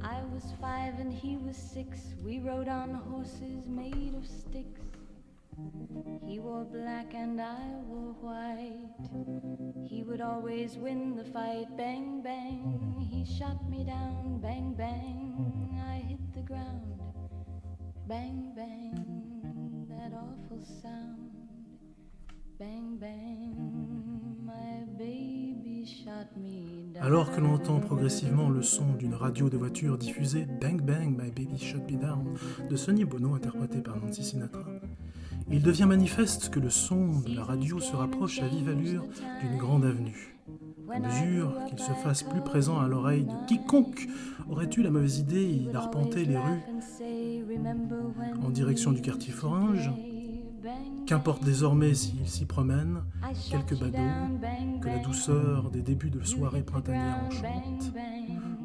I was 5 and he was 6. We rode on horses made of sticks. He wore black and I wore white. He would always win the fight. Bang, bang, he shot me down. Bang, bang, I hit the ground. Bang, bang, that awful sound. Bang, bang, my baby shot me down. Alors que l'on entend progressivement le son d'une radio de voiture diffusée Bang Bang My Baby Shot Me Down de Sonny Bono interprété par Nancy Sinatra, il devient manifeste que le son de la radio se rapproche à vive allure d'une grande avenue, à mesure qu'il se fasse plus présent à l'oreille de quiconque aurait eu la mauvaise idée d'arpenter les rues en direction du quartier Foringe. Qu'importe désormais s'il s'y promène, quelques badauds, que la douceur des débuts de soirée printanière enchante,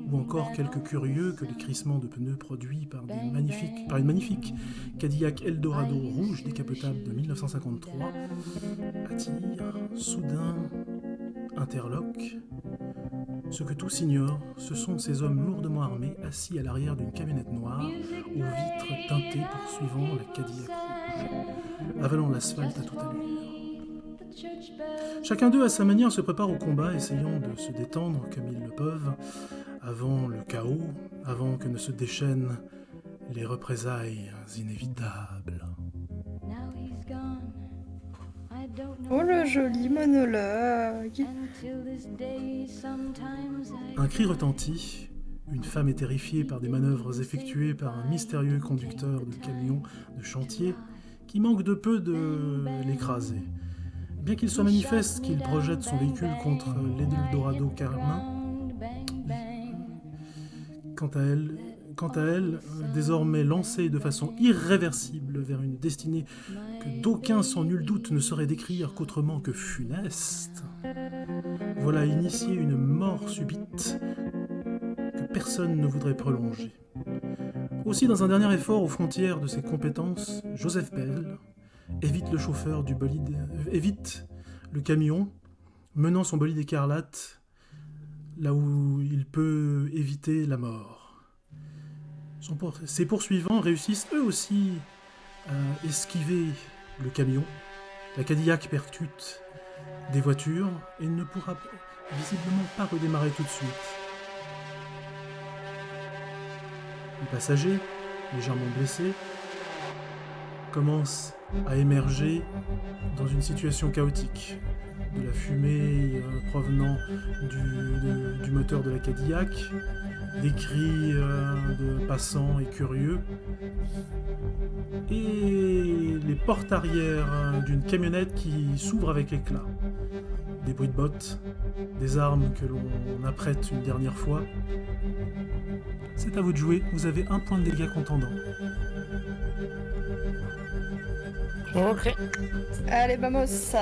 ou encore quelques curieux que les crissements de pneus produits par une magnifique Cadillac Eldorado rouge décapotable de 1953 attirent, soudain, interloquent. Ce que tous ignorent, ce sont ces hommes lourdement armés assis à l'arrière d'une camionnette noire aux vitres teintées poursuivant la Cadillac rouge, avalant l'asphalte à toute allure. Chacun d'eux, à sa manière, se prépare au combat, essayant de se détendre comme ils le peuvent, avant le chaos, avant que ne se déchaînent les représailles inévitables. Oh le joli monologue. Un cri retentit. Une femme est terrifiée par des manœuvres effectuées par un mystérieux conducteur de camion de chantier qui manque de peu de l'écraser. Bien qu'il soit manifeste qu'il projette son véhicule contre l'Eldorado Carmin, quant à elle, désormais lancée de façon irréversible vers une destinée que d'aucuns sans nul doute ne sauraient décrire qu'autrement que funeste, voilà initier une mort subite que personne ne voudrait prolonger. Aussi, dans un dernier effort aux frontières de ses compétences, Joseph Pell évite le camion, menant son bolide écarlate là où il peut éviter la mort. Ses poursuivants réussissent eux aussi à esquiver le camion. La Cadillac percute des voitures et ne pourra visiblement pas redémarrer tout de suite. Les passagers, légèrement blessés, commencent à émerger dans une situation chaotique. De la fumée provenant du moteur de la Cadillac, des cris de passants et curieux, et les portes arrière d'une camionnette qui s'ouvre avec éclat. Des bruits de bottes, des armes que l'on apprête une dernière fois. C'est à vous de jouer, vous avez un point de dégâts contendant. Ok. Allez, vamos.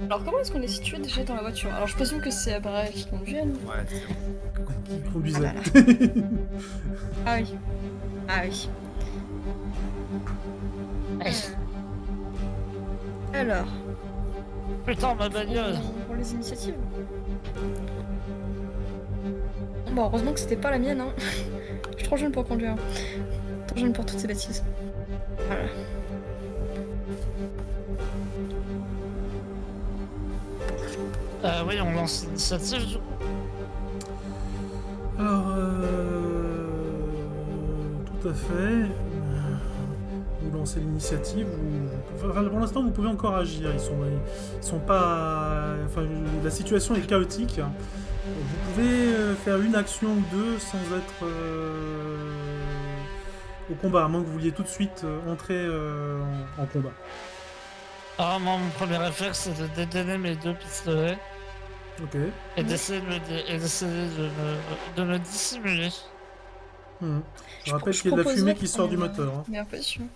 Alors, comment est-ce qu'on est situé déjà dans la voiture? Alors, je présume que c'est Abra qui conduit. Ouais, c'est bon. Qui conduisait. Ah oui. Ah oui. Alors, Putain, ma bagnole. pour les initiatives. Bon, heureusement que c'était pas la mienne, hein. Je suis trop jeune pour conduire. Trop jeune pour toutes ces bêtises. Voilà. Oui, on lance l'initiative du coup. Alors, tout à fait. Vous lancez l'initiative. Enfin, pour l'instant, vous pouvez encore agir. Ils sont pas. Enfin, la situation est chaotique. Vous pouvez faire une action ou deux sans être au combat, à moins que vous vouliez tout de suite entrer en combat. Alors, moi, mon premier réflexe, c'est de dégainer mes deux pistolets Ok. et d'essayer de me dissimuler. Je rappelle qu'il y a de la fumée qui sort du moteur. Hein. Mais impression.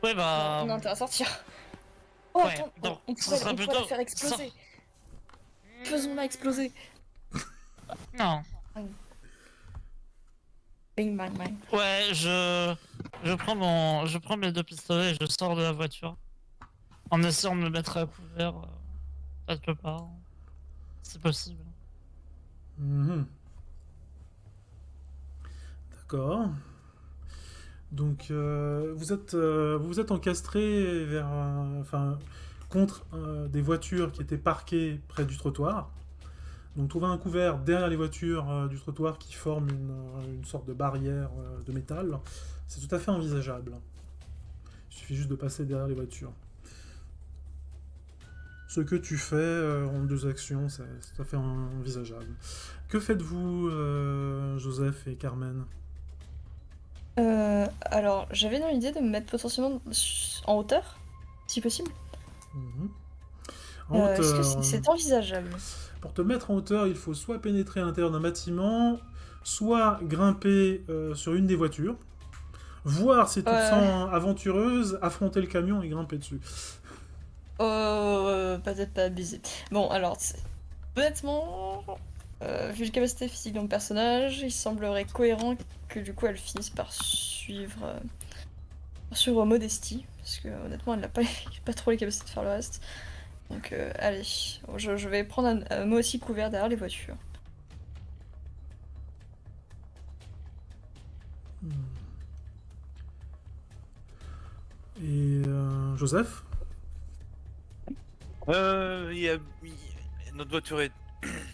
Ouais, bah. On a intérêt à sortir. Oh, Ouais, attends, donc, on ça pourrait, sera on pourrait plutôt- la faire exploser. Faisons-la exploser. Non. Bing bang bang. Ouais, je prends mes 2 pistolets et je sors de la voiture. En essayant de me mettre à couvert quelque part. C'est possible. Mhm. D'accord. Donc vous vous êtes encastré vers, enfin, contre des voitures qui étaient parquées près du trottoir. Donc trouver un couvert derrière les voitures du trottoir qui forme une sorte de barrière de métal, c'est tout à fait envisageable. Il suffit juste de passer derrière les voitures. Ce que tu fais en 2 actions, c'est tout à fait envisageable. Que faites-vous, Joseph et Carmen? Alors, j'avais dans l'idée de me mettre potentiellement en hauteur, si possible. Mhm. En Est-ce que hauteur, c'est envisageable? pour te mettre en hauteur, il faut soit pénétrer à l'intérieur d'un bâtiment, soit grimper sur une des voitures, voir si tu te Ouais. sens aventureuse, affronter le camion et grimper dessus. Peut-être pas abusé. Bon, alors, honnêtement, vu les capacités physiques de mon personnage, il semblerait cohérent que du coup elle finisse par suivre Modestie, parce que honnêtement elle n'a pas, pas trop les capacités de faire le reste. Donc allez, je vais prendre moi aussi couvert derrière les voitures. Et Joseph? Notre voiture est...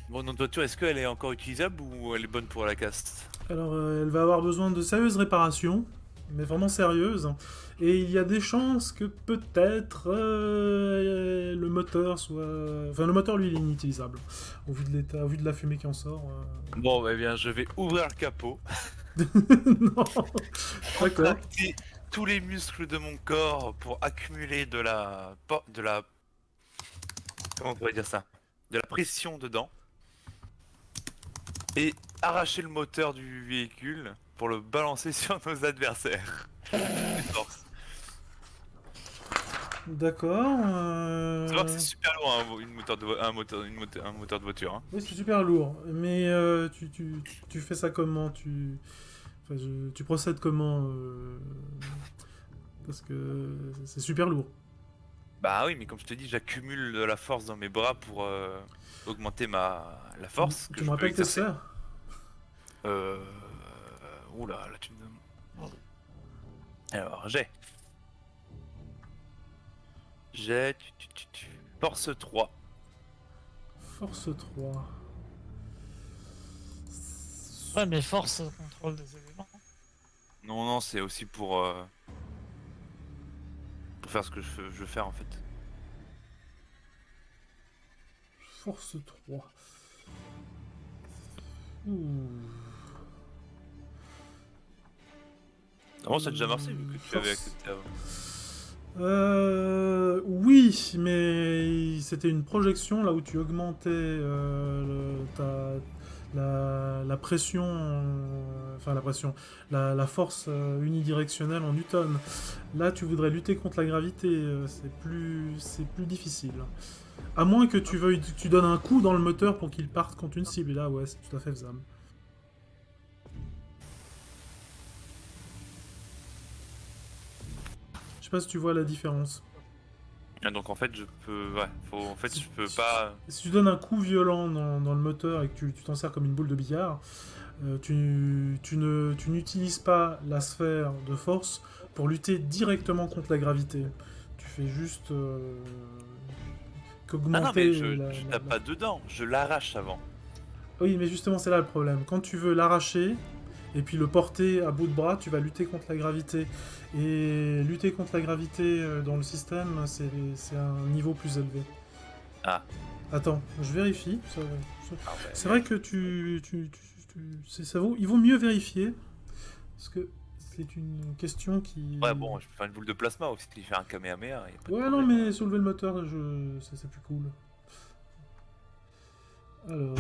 Bon, notre voiture, est-ce qu'elle est encore utilisable ou elle est bonne pour la casse? Alors, elle va avoir besoin de sérieuses réparations, mais vraiment sérieuses. Et il y a des chances que peut-être le moteur soit... Enfin, le moteur, lui, il est inutilisable. Au vu de l'état, au vu de la fumée qui en sort. Bon, eh bien, je vais ouvrir le capot, Non. D'accord. contracter tous les muscles de mon corps pour accumuler de la... Comment on pourrait dire ça? De la pression dedans. Et arracher le moteur du véhicule pour le balancer sur nos adversaires. Une force. D'accord. Savoir que c'est super loin, hein, un moteur de voiture. Hein. Oui, c'est super lourd. Mais tu fais ça comment enfin, tu procèdes comment parce que c'est super lourd. Bah oui, mais comme je te dis, j'accumule de la force dans mes bras pour augmenter la force que Tu je me peux rappelles tes exercer. sœurs? Euh... Oula, là tu me demandes. Alors, J'ai... Force 3. Force 3. Ouais, mais force contrôle des éléments. Non, non, c'est aussi pour faire ce que je veux faire en fait. Force 3. Ouh. Normalement, ça a déjà marché vu que tu avais Force. accepté avant. Oui, mais c'était une projection là où tu augmentais la pression, enfin la pression, la force unidirectionnelle en newton. Là, tu voudrais lutter contre la gravité, c'est plus difficile. À moins que tu veuilles, tu donnes un coup dans le moteur pour qu'il parte contre une cible. Et là, ouais, c'est tout à fait faisable. Je sais pas si tu vois la différence. Ah, donc en fait, je peux... Ouais, en fait, je peux pas... Si tu donnes un coup violent dans le moteur et que tu t'en sers comme une boule de billard, tu n'utilises pas la sphère de force pour lutter directement contre la gravité. Tu fais juste Ah non, qu'augmenter mais je tape pas dedans, je l'arrache avant. Oui, mais justement, c'est là le problème. Quand tu veux l'arracher et puis le porter à bout de bras, tu vas lutter contre la gravité. Et lutter contre la gravité dans le système, c'est un niveau plus élevé. Ah. Attends, je vérifie. Ah, ouais. C'est vrai que il vaut mieux vérifier. Parce que c'est une question qui... Ouais, bon, je peux faire une boule de plasma aussi, faire un kamehameha, y a pas de Ouais, non, problème. mais soulever le moteur, c'est plus cool. Alors...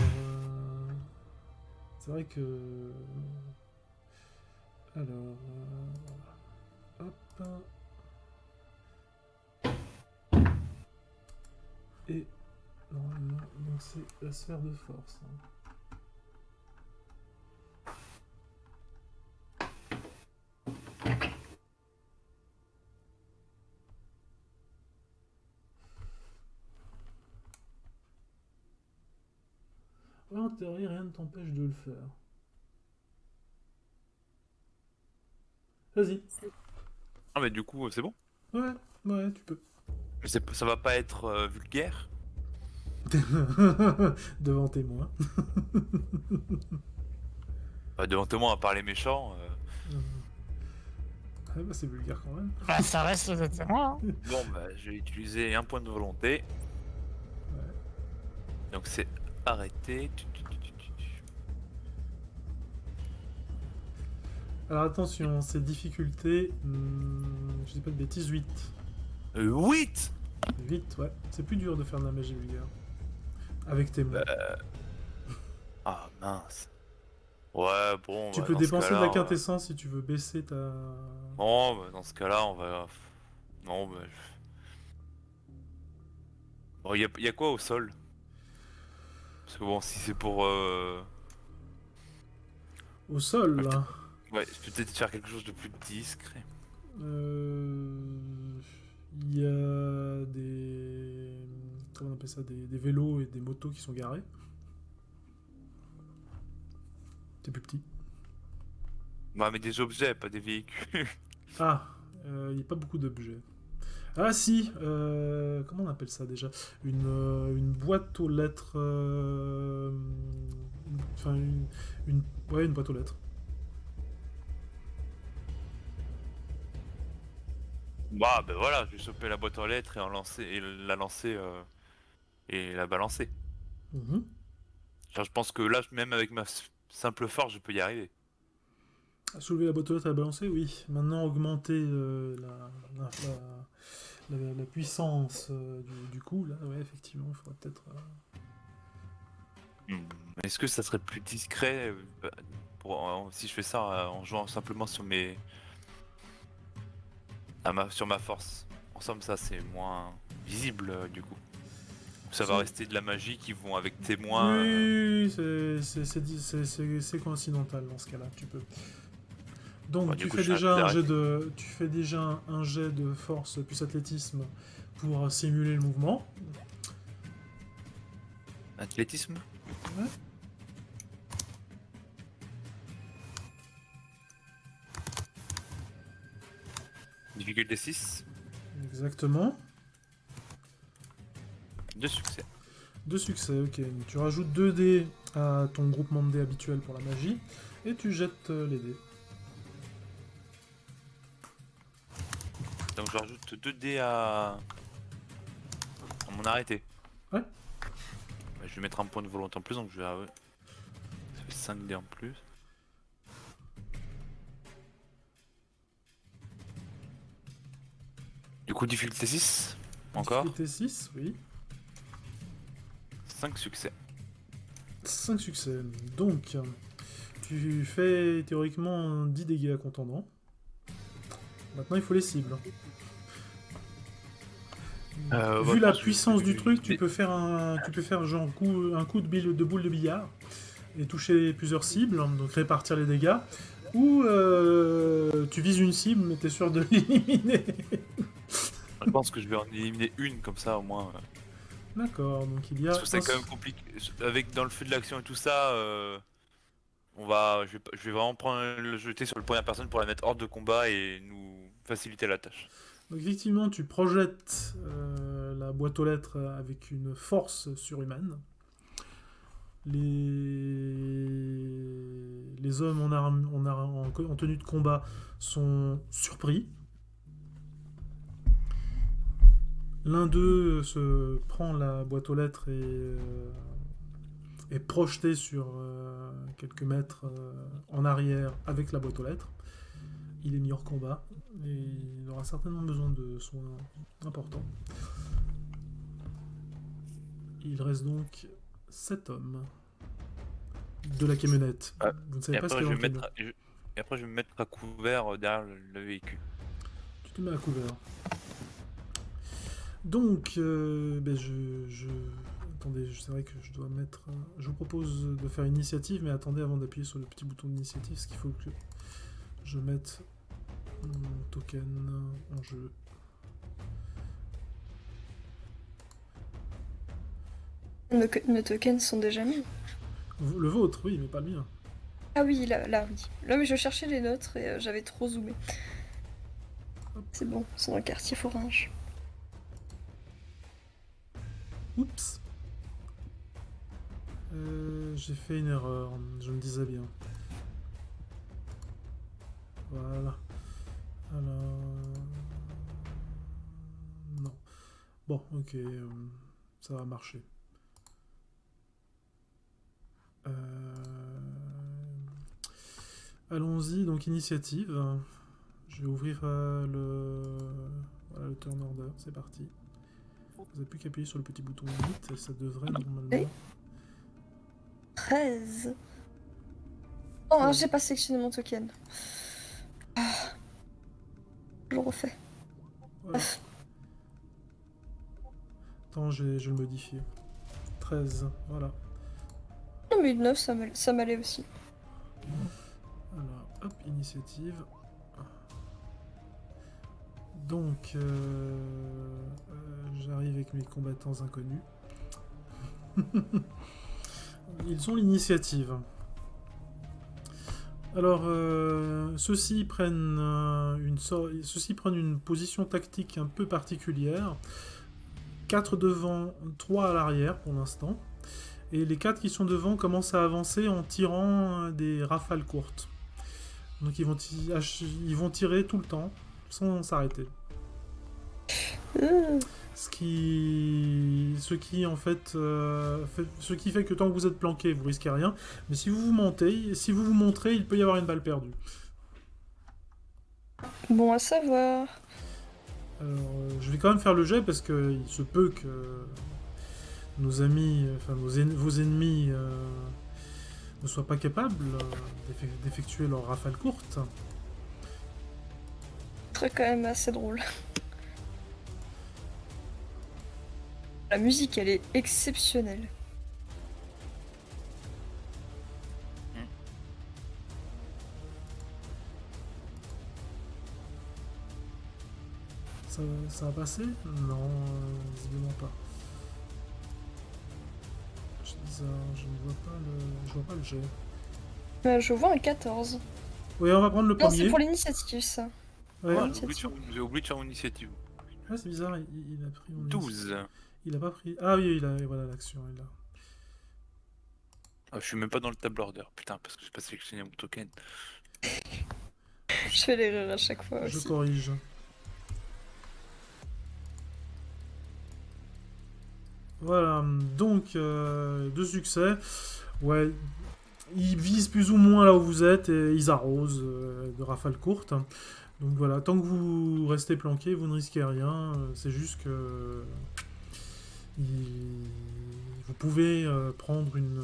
c'est vrai que... Alors... hop... Et... Normalement, donc c'est la sphère de force. Hein. En théorie, rien ne t'empêche de le faire. Vas-y. Ah, mais du coup, c'est bon. Ouais, ouais, tu peux. Je sais pas, ça va pas être vulgaire. Devant témoin. Devant tout le monde, à part les méchants. Ah bah c'est vulgaire quand même. Bah, ça reste le témoin. Hein. Bon, bah, je vais utiliser un point de volonté. Ouais. Donc c'est arrêté. Alors attention, ces difficultés, je dis pas de bêtises, 8. 8. 8, ouais. C'est plus dur de faire de la magie vulgaire. Avec tes mots. Ah mince. Ouais, bon. Tu bah, peux dans ce dépenser de la cas-là, quintessence si tu veux baisser ta... Bon, bah, dans ce cas-là, on va. Non, bah. Bon, y a quoi au sol? Parce que bon, si c'est pour. Au sol, là. Ouais, je peux peut-être faire quelque chose de plus discret. Il y a des... Comment on appelle ça, des vélos et des motos qui sont garés. C'est plus petit. Bah, mais des objets, pas des véhicules. Ah, il n'y a pas beaucoup d'objets. Ah si, comment on appelle ça déjà? Une boîte aux lettres... Enfin, ouais, une boîte aux lettres. Bah, ben voilà, je vais choper la boîte aux lettres et la lancer et la balancer. Mhm. Genre, je pense que là, même avec ma simple force, je peux y arriver. Soulever la boîte aux lettres et la balancer, oui. Maintenant, augmenter la puissance du coup, là, ouais, effectivement, il faudrait peut-être... Est-ce que ça serait plus discret si je fais ça en jouant simplement sur sur ma force? En somme, ça c'est moins visible du coup. Ça va C'est- rester de la magie qui vont avec témoins. Oui, c'est coïncidental dans ce cas-là, tu peux. Donc Bah, du tu coup, fais je suis déjà un tu fais déjà un jet de force plus athlétisme pour simuler le mouvement. Athlétisme? Ouais. Difficulté 6, Exactement. 2 succès. 2 succès, ok. Tu rajoutes 2 dés à ton groupement de dés habituel pour la magie et tu jettes les dés. Donc je rajoute 2 dés à mon arrêté. Ouais. Bah, je vais mettre un point de volonté en plus, donc je vais. Ça fait 5 dés en plus. Du coup, difficulté 6. Encore. Difficulté 6, oui. 5 succès. 5 succès. Donc, tu fais théoriquement 10 dégâts à contendant. Maintenant, il faut les cibles. Vu la puissance du truc, tu peux faire genre un coup de boule de billard et toucher plusieurs cibles, donc répartir les dégâts. Ou tu vises une cible, mais t'es sûr de l'éliminer. Je pense que je vais en éliminer une comme ça au moins. D'accord, donc il y a... Parce que c'est quand même compliqué. Avec dans le feu de l'action et tout ça, je vais vraiment le jeter sur le première personne pour la mettre hors de combat et nous faciliter la tâche. Donc effectivement, tu projettes la boîte aux lettres avec une force surhumaine. Les hommes en tenue de combat sont surpris. L'un d'eux se prend la boîte aux lettres et est projeté sur quelques mètres en arrière avec la boîte aux lettres. Il est mis hors combat et il aura certainement besoin de soins importants. Il reste donc 7 hommes de la camionnette. Ah, Vous ne Et savez pas ce après, qu'il y a je dans vais le mettre, camion. et après, je vais me mettre à couvert derrière le véhicule. Tu te mets à couvert. Donc, attendez, c'est vrai que je dois mettre... Je vous propose de faire une initiative, mais attendez avant d'appuyer sur le petit bouton d'initiative, ce qu'il faut que je mette mon token en jeu. Nos tokens sont déjà mis. Le vôtre, oui, mais pas le mien. Ah oui, là, oui. Là, mais je cherchais les nôtres et j'avais trop zoomé. C'est bon, c'est dans le quartier Foringe. Oups. J'ai fait une erreur, je me disais bien. Voilà. Alors... Non. Bon, ok, ça va marcher. Allons-y, donc initiative. Je vais ouvrir voilà, le turn order, c'est parti. Vous n'avez plus qu'à appuyer sur le petit bouton 8 et ça devrait normalement... 13. Oh, j'ai pas sélectionné mon token. Je le refais. Voilà. Attends, je vais le modifier. 13, voilà. Non, mais 9, ça m'allait aussi. Alors, hop, initiative. Donc, j'arrive avec mes combattants inconnus. Ils ont l'initiative. Alors, ceux-ci prennent une position tactique un peu particulière. 4 devant, 3 à l'arrière pour l'instant. Et les 4 qui sont devant commencent à avancer en tirant des rafales courtes. Donc ils vont tirer tout le temps, sans s'arrêter. Ce qui en fait, ce qui fait que tant que vous êtes planqué, vous risquez rien. Mais si vous vous montrez, il peut y avoir une balle perdue. Bon à savoir. Alors, je vais quand même faire le jet parce que il se peut que nos amis, enfin vos ennemis, ne soient pas capables d'effectuer leur rafale courte. Ce serait quand même assez drôle. La musique, elle est exceptionnelle. Ça va passer? Non, visiblement pas. Je ne vois pas le jet. Je vois un 14. Oui, on va prendre le Non, c'est premier. pour l'initiative, ça. Ouais. Ouais, j'ai oublié de faire mon initiative. Ah, c'est bizarre, il a pris mon 12. Il a pas pris... Ah oui, voilà l'action, il a... Ah, je suis même pas dans le table order, putain, parce que j'ai pas sélectionné mon token. Je fais l'erreur à chaque fois Je aussi. corrige. Voilà, donc 2 succès. Ouais, ils visent plus ou moins là où vous êtes et ils arrosent de rafales courtes. Donc voilà, tant que vous restez planqué, vous ne risquez rien. C'est juste que vous pouvez prendre une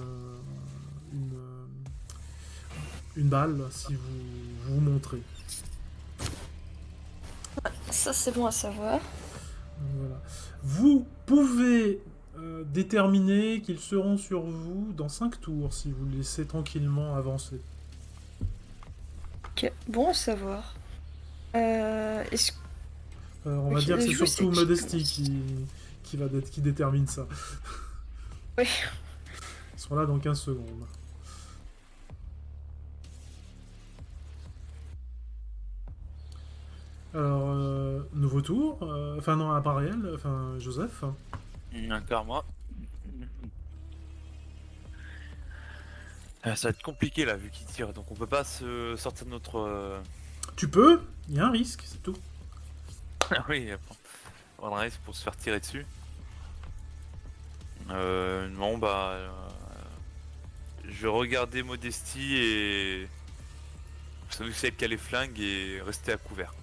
balle si vous vous montrez. Ça, c'est bon à savoir. Donc, voilà. Vous pouvez déterminer qu'ils seront sur vous dans 5 tours si vous les laissez tranquillement avancer. Ok, bon à savoir. Est-ce On va Ok, dire que c'est du coup, surtout c'est qui Modesty qui détermine ça. Oui. Ils seront là dans 15 secondes. Alors, nouveau tour. Enfin non, à part réel, enfin Joseph. Encore moi. Ça va être compliqué là, vu qu'il tire, donc on peut pas se sortir de notre... Tu peux, il y a un risque, c'est tout. Ah oui, prendre un risque pour se faire tirer dessus. Non, bah... je vais regarder Modesty et... C'est celle qui a les flingues et rester à couvert.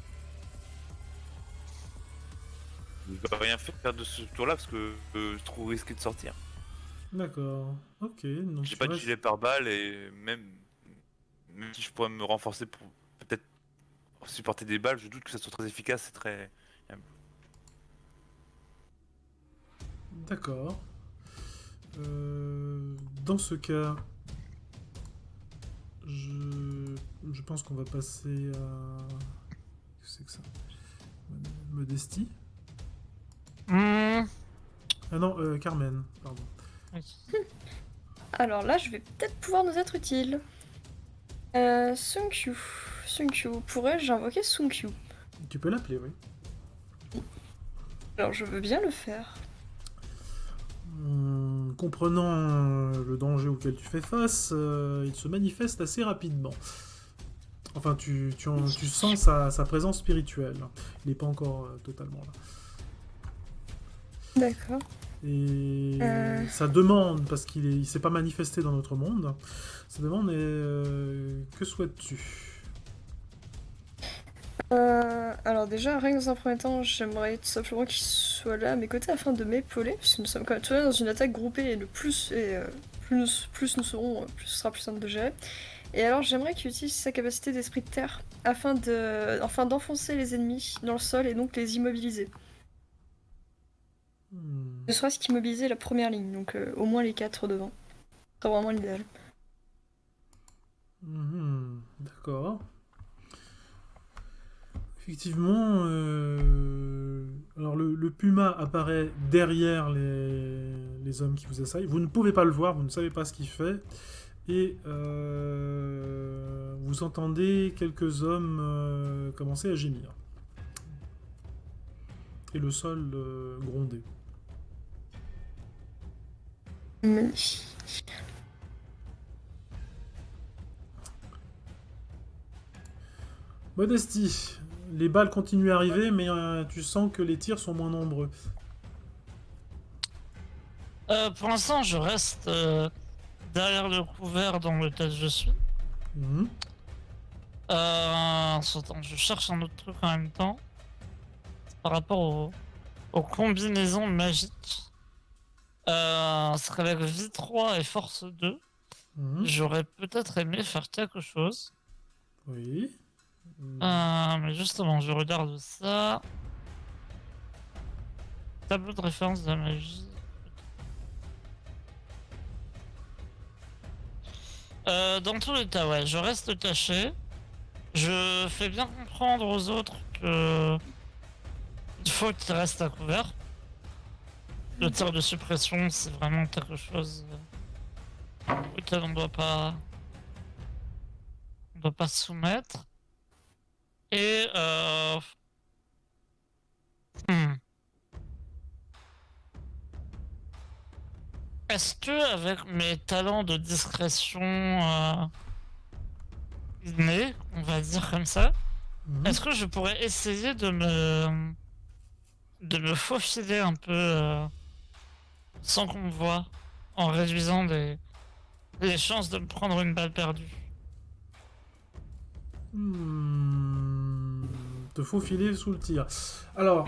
Je vais rien faire de ce tour-là parce que je trouve risqué de sortir. D'accord, ok. Donc J'ai tu pas de restes- gilet pare-balles et même si je pourrais me renforcer pour peut-être supporter des balles, je doute que ça soit très efficace et très... D'accord. Dans ce cas, je pense qu'on va passer à... Qu'est-ce que c'est que ça? Modesty? Hmm. Ah non, Carmen, pardon. Oui. Alors là, je vais peut-être pouvoir nous être utile. Sunkyu. Sunkyu. Pourrais-je invoquer Sunkyu? Tu peux l'appeler, oui. Alors, je veux bien le faire. Comprenant le danger auquel tu fais face, il se manifeste assez rapidement. Enfin, tu sens sa présence spirituelle. Il n'est pas encore totalement là. D'accord. Et sa demande, parce qu'il ne s'est pas manifesté dans notre monde, sa demande est que souhaites-tu? Alors déjà, rien que dans un premier temps, j'aimerais tout simplement qu'il soit là à mes côtés afin de m'épauler, puisque nous sommes quand même tous dans une attaque groupée et plus nous serons, plus ce sera plus simple de gérer. Et alors j'aimerais qu'il utilise sa capacité d'esprit de terre afin d'enfoncer les ennemis dans le sol et donc les immobiliser. Ne serait-ce qu'immobiliser la première ligne, donc au moins les 4 devant. C'est vraiment l'idéal. D'accord. Effectivement, alors le puma apparaît derrière les hommes qui vous assaillent. Vous ne pouvez pas le voir, vous ne savez pas ce qu'il fait. Et vous entendez quelques hommes commencer à gémir. Et le sol gronder. Magnifique. Modestie, les balles continuent à arriver, mais tu sens que les tirs sont moins nombreux. Pour l'instant, je reste derrière le couvert dans lequel je suis. Mhm. Attends, je cherche un autre truc en même temps. Par rapport aux combinaisons magiques. Ce serait avec vie 3 et force 2. Mhm. J'aurais peut-être aimé faire quelque chose. Oui. Mais justement, je regarde ça. Tableau de référence de la magie. Dans tous les cas, ouais, je reste caché. Je fais bien comprendre aux autres que il faut qu'ils restent à couvert. Le tir de suppression, c'est vraiment quelque chose auquel on doit pas se soumettre. Et est-ce que avec mes talents de discrétion innés, on va dire comme ça, Mhm. est-ce que je pourrais essayer de me faufiler un peu sans qu'on me voie, en réduisant les chances de me prendre une balle perdue? Te faufiler sous le tir. Alors.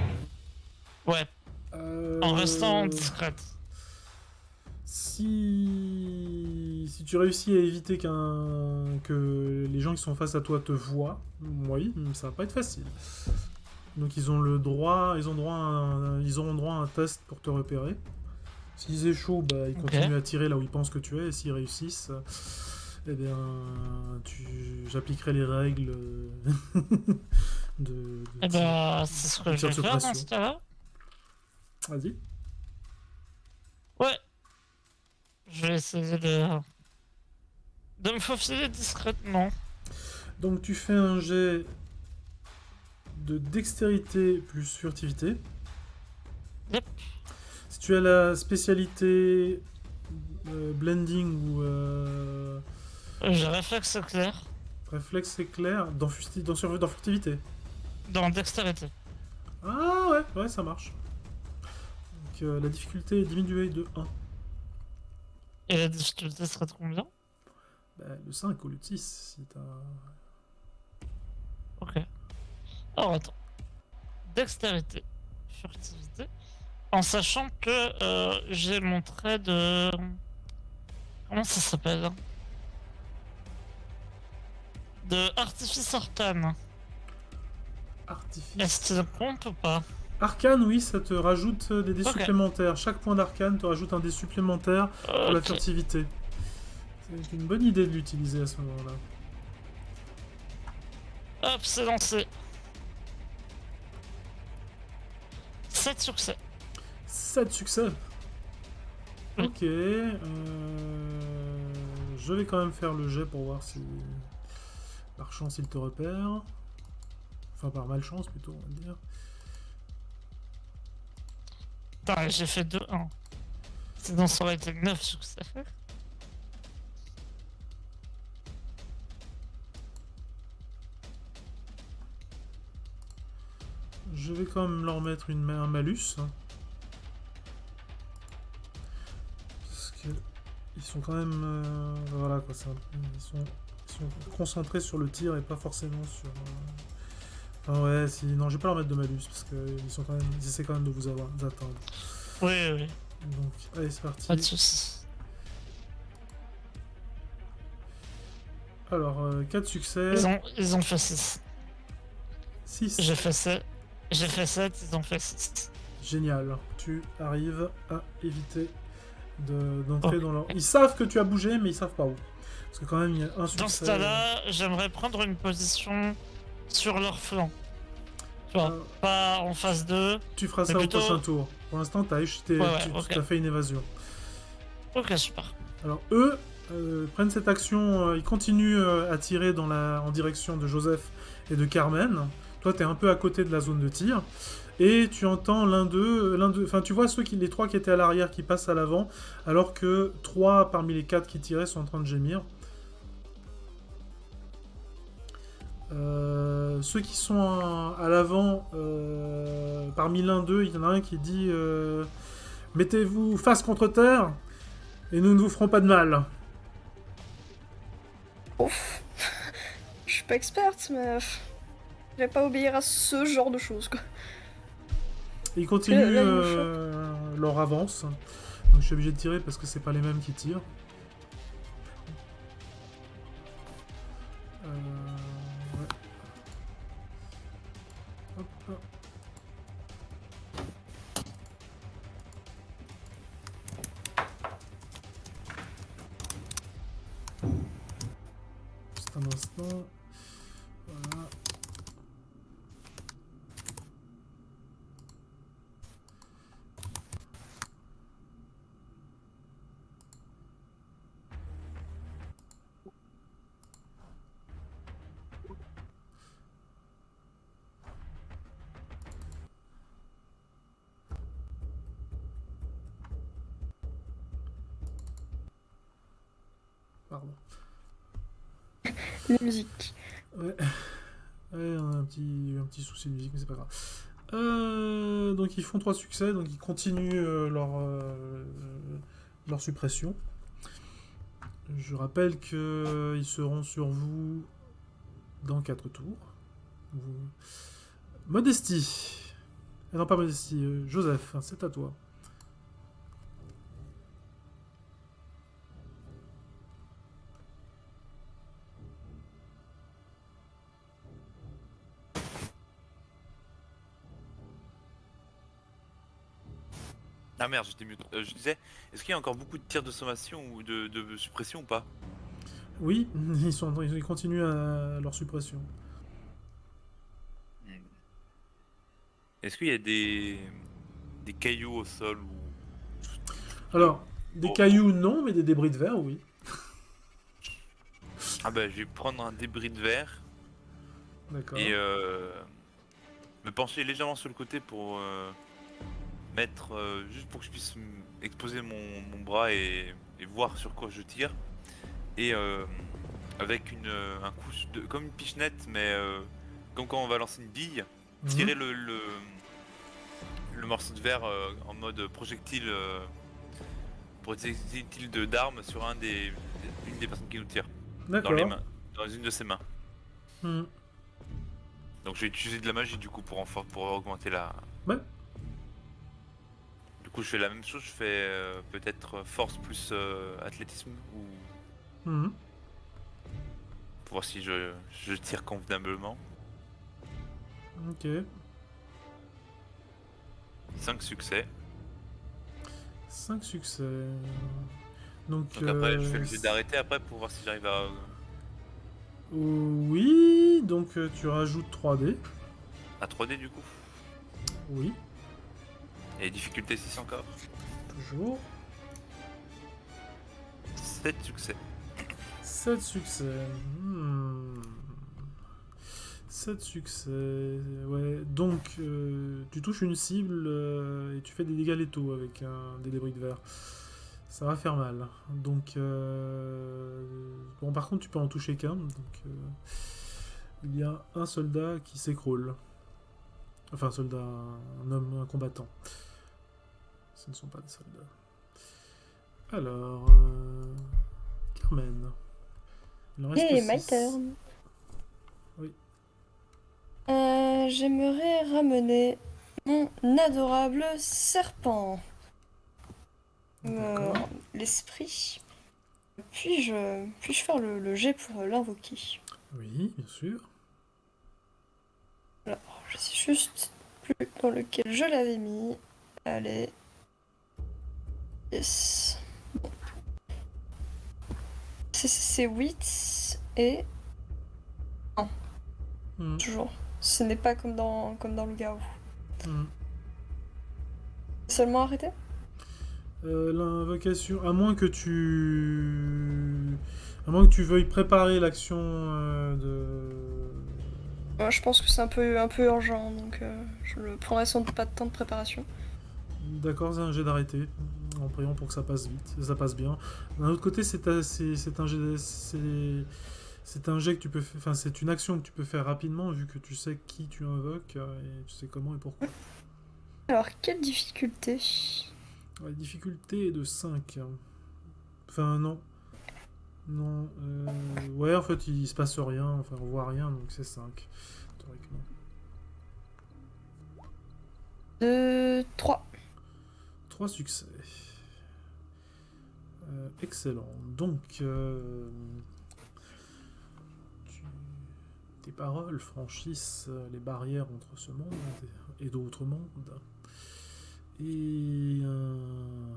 Ouais, en restant discrète. Si tu réussis à éviter que les gens qui sont face à toi te voient, oui, ça va pas être facile. Donc ils ont droit à un test pour te repérer. S'ils échouent, bah, ils continuent à tirer là où ils pensent que tu es, et s'ils réussissent, eh bien, j'appliquerai les règles de Eh ben, c'est ce que je vais faire dans ce cas-là. Vas-y. Ouais. Je vais essayer de me faufiler discrètement. Donc tu fais un jet de dextérité plus furtivité. Yep. Si tu as la spécialité blending ou J'ai réflexe éclair. réflexe éclair dans furtivité. Dans dextérité. Ah ouais, ça marche. Donc la difficulté est diminuée de 1. Et la difficulté serait de combien? Bah, le 5 au lieu de 6 si t'as... Ok. Alors attends. Dextérité, furtivité. En sachant que j'ai mon trait de... Comment ça s'appelle? De artifice arcane. Artifice. Est-ce qu'il compte ou pas? Arcane, oui, ça te rajoute des dés Ok. supplémentaires. Chaque point d'arcane te rajoute un dé supplémentaire pour la Ok. furtivité. C'est une bonne idée de l'utiliser à ce moment-là. Hop, c'est lancé. 7 succès. 7 succès. Oui. Ok. je vais quand même faire le jet pour voir si par chance il te repère. Enfin par malchance plutôt on va dire. Putain, j'ai fait 2-1. Sinon ça aurait été 9 succès. Je vais quand même leur mettre un malus. Parce que ils sont quand même... voilà quoi, ils sont concentrés sur le tir et pas forcément sur... Enfin ouais, si... non, je vais pas leur mettre de malus parce qu'ils ils essaient quand même de vous atteindre. Oui, oui, Donc, allez, c'est parti. pas de soucis. Alors, 4 succès. Ils ont fait 6. 6. J'ai fait 7, ils ont fait 6. Génial. Tu arrives à éviter d'entrer Ok. dans leur... Ils savent que tu as bougé, mais ils savent pas où. Parce que quand même, il y a un succès. Dans ce cas-là, j'aimerais prendre une position sur leur flanc. Tu vois, pas en face d'eux. Tu feras mais ça plutôt- au prochain tour. Pour l'instant, tu ok. as fait une évasion. Ok, super. Alors, eux prennent cette action, ils continuent à tirer en direction de Joseph et de Carmen. Toi, tu es un peu à côté de la zone de tir. Et tu entends enfin, tu vois les 3 qui étaient à l'arrière qui passent à l'avant, alors que 3 parmi les 4 qui tiraient sont en train de gémir. Ceux qui sont à l'avant, parmi l'un d'eux, il y en a un qui dit mettez-vous face contre terre et nous ne vous ferons pas de mal. Ouf. Je suis pas experte, mais je vais pas obéir à ce genre de choses, quoi. Ils continuent Là, ils me leur avance. Donc je suis obligé de tirer parce que c'est pas les mêmes qui tirent. Ouais. Hop, hop. Juste un instant. Voilà. Pardon. La musique. Ouais. Ouais, on a un petit souci de musique, mais c'est pas grave. Donc ils font 3 succès, donc ils continuent leur suppression. Je rappelle qu'ils seront sur vous dans 4 tours. Modestie. Ah non, pas Modestie, Joseph, c'est à toi. Ah merde, j'étais mieux. Je disais, est-ce qu'il y a encore beaucoup de tirs de sommation ou de suppression ou pas? Oui, ils continuent à leur suppression. Est-ce qu'il y a des cailloux au sol ou... Alors, des Bon. cailloux non, mais des débris de verre, oui. Ah bah je vais prendre un débris de verre D'accord. et me pencher légèrement sur le côté pour mettre, juste pour que je puisse exposer mon bras et voir sur quoi je tire. Et avec un coup comme une pichenette, mais comme quand on va lancer une bille, tirer le morceau de verre en mode projectile d'arme sur une des personnes qui nous tire dans les D'accord. mains, dans une de ses mains. Hmm. Donc je vais utiliser de la magie du coup pour augmenter la. Ouais. Du coup je fais la même chose, je fais peut-être force plus athlétisme ou Mhm. pour voir si je tire convenablement. Ok. 5 succès. 5 succès. Donc Donc après je fais le jet d'arrêter après pour voir si j'arrive à. Oui, donc tu rajoutes 3D. À 3D du coup. Oui, Et difficulté 6 encore. toujours. 7 succès. 7 succès. 7 succès. Ouais. Donc, tu touches une cible et tu fais des dégâts létaux avec des débris de verre. Ça va faire mal. Donc, bon, par contre, tu peux en toucher qu'un. Donc, il y a un soldat qui s'écroule. Enfin, un soldat, un homme, un combattant. Ce ne sont pas des soldats. Alors, Carmen. Il en reste Et my 6. turn. Oui. J'aimerais ramener mon adorable serpent. D'accord. L'esprit. Puis-je faire le jet pour l'invoquer? Oui, bien sûr. Alors, je sais juste plus dans lequel je l'avais mis. Allez. Yes. Bon. C'est 8 et... Hmm. Toujours. Ce n'est pas comme dans le Garou. Hmm. Seulement arrêté? L'invocation, à moins que tu veuilles préparer l'action de... Moi, je pense que c'est un peu urgent, donc je ne prendrai sans doute pas de temps de préparation. D'accord, c'est un jet d'arrêté, en priant pour que ça passe vite, ça passe bien. D'un autre côté, c'est un jet que tu peux, enfin c'est une action que tu peux faire rapidement vu que tu sais qui tu invoques et tu sais comment et pourquoi. Alors, quelle difficulté? La difficulté est de 5. Enfin non. Non. Ouais, en fait, il se passe rien, enfin on voit rien, donc c'est 5. Théoriquement. 3. 3 succès. Excellent. Donc, tes paroles franchissent les barrières entre ce monde et d'autres mondes. Et un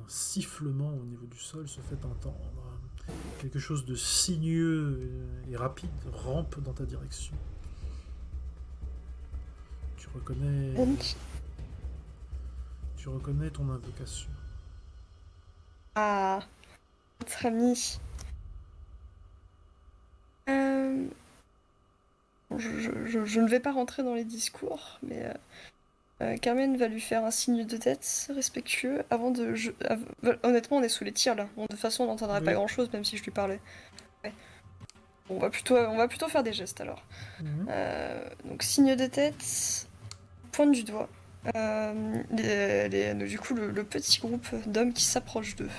sifflement au niveau du sol se fait entendre. Quelque chose de sinueux et rapide rampe dans ta direction. Tu reconnais ton invocation. Ah, notre ami. Je ne vais pas rentrer dans les discours, mais Carmen va lui faire un signe de tête respectueux avant de... honnêtement, on est sous les tirs là. Bon, de toute façon, on n'entendrait pas Oui. grand-chose, même si je lui parlais. Ouais. On va plutôt faire des gestes alors. Mhm. Donc, signe de tête, pointe du doigt. Du coup, le petit groupe d'hommes qui s'approchent d'eux.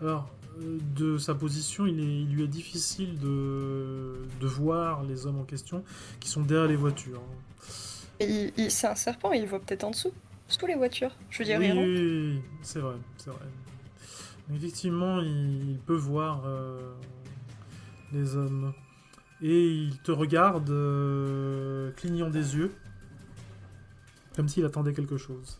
Alors, de sa position, il lui est difficile de voir les hommes en question qui sont derrière les voitures. Et c'est un serpent, il voit peut-être en dessous, sous les voitures. Je veux dire, Oui, il rentre. oui, c'est vrai, c'est vrai. Effectivement, il peut voir les hommes. Et il te regarde, clignant des yeux, comme s'il attendait quelque chose.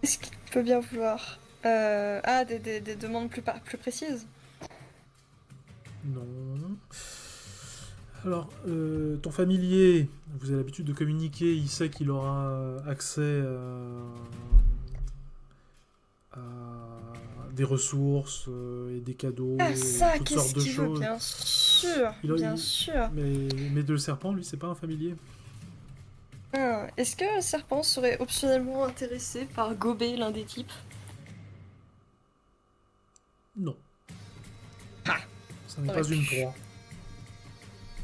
Qu'est-ce qu'il peut bien vouloir? Des demandes plus précises? Non. Alors, ton familier, vous avez l'habitude de communiquer, il sait qu'il aura accès à des ressources et des cadeaux, Ah ça, toutes qu'est-ce sortes de qu'il veut? choses. Bien sûr, bien sûr. Mais le serpent, lui, c'est pas un familier. Est-ce que Serpent serait optionnellement intéressé par gober l'un des types? Non. Ah, Ça n'est aurait pas une pu. proie.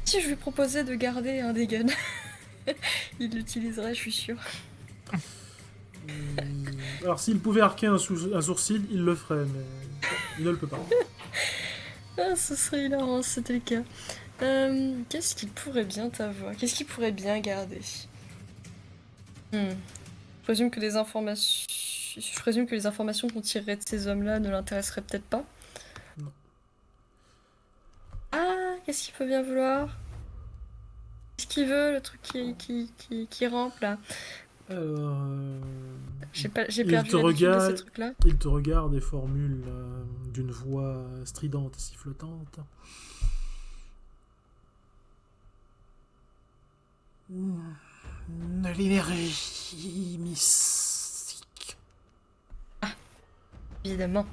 Si je lui proposais de garder un des guns, il l'utiliserait, je suis sûre. Alors, s'il pouvait arquer un sourcil, il le ferait, mais il ne le peut pas. Ah, ce serait hilarant si c'était le cas. Qu'est-ce qu'il pourrait bien t'avoir? Qu'est-ce qu'il pourrait bien garder? Je présume que les informations qu'on tirerait de ces hommes-là ne l'intéresseraient peut-être pas. Non. Ah, qu'est-ce qu'il peut bien vouloir? Qu'est-ce qu'il veut, le truc qui rampe là? Alors, J'ai il perdu te l'habitude de ces regarde, trucs-là. il te regarde et formule d'une voix stridente et sifflotante. De l'énergie. mystique. Évidemment.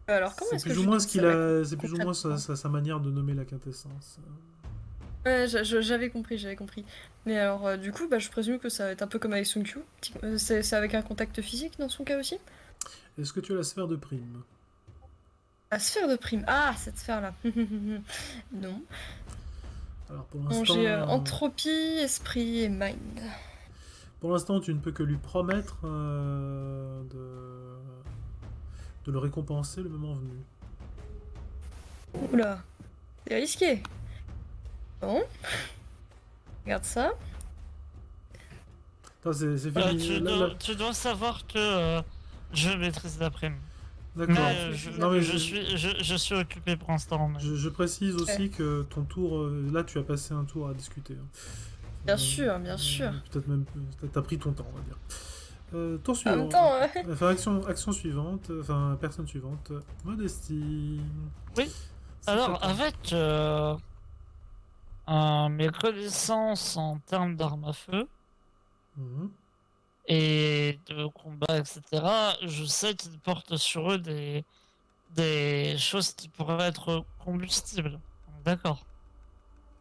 Alors, comment C'est est-ce que plus je ou moins lui ce dis qu'il ça, a, c'est plus ou moins concrètement sa manière de nommer la quintessence. Ouais, j'avais compris, j'avais compris. Mais alors, du coup, bah, je présume que ça va être un peu comme avec Sunkyu. C'est avec un contact physique dans son cas aussi? Est-ce que tu as la sphère de prime? La sphère de prime. Ah, cette sphère-là. Non. Alors Non, j'ai entropie, esprit et mind. pour l'instant, tu ne peux que lui promettre de le récompenser le moment venu. Oula, c'est risqué. Bon. Regarde ça. Attends, c'est Euh, fini. tu dois savoir que je maîtrise la prime. D'accord. Mais Non, mais je suis occupé pour l'instant. Mais... je précise aussi que ton tour, là, tu as passé un tour à discuter. Hein. Bien sûr, bien sûr. Peut-être même, t'as pris ton temps, on va dire. Tour En suivant. même temps, Enfin, action suivante. Enfin, personne suivante. Modestie. Oui. C'est Alors, à toi. avec mes connaissances en termes d'armes à feu Mhm. et de combat, etc., je sais qu'ils portent sur eux des choses qui pourraient être combustibles. D'accord.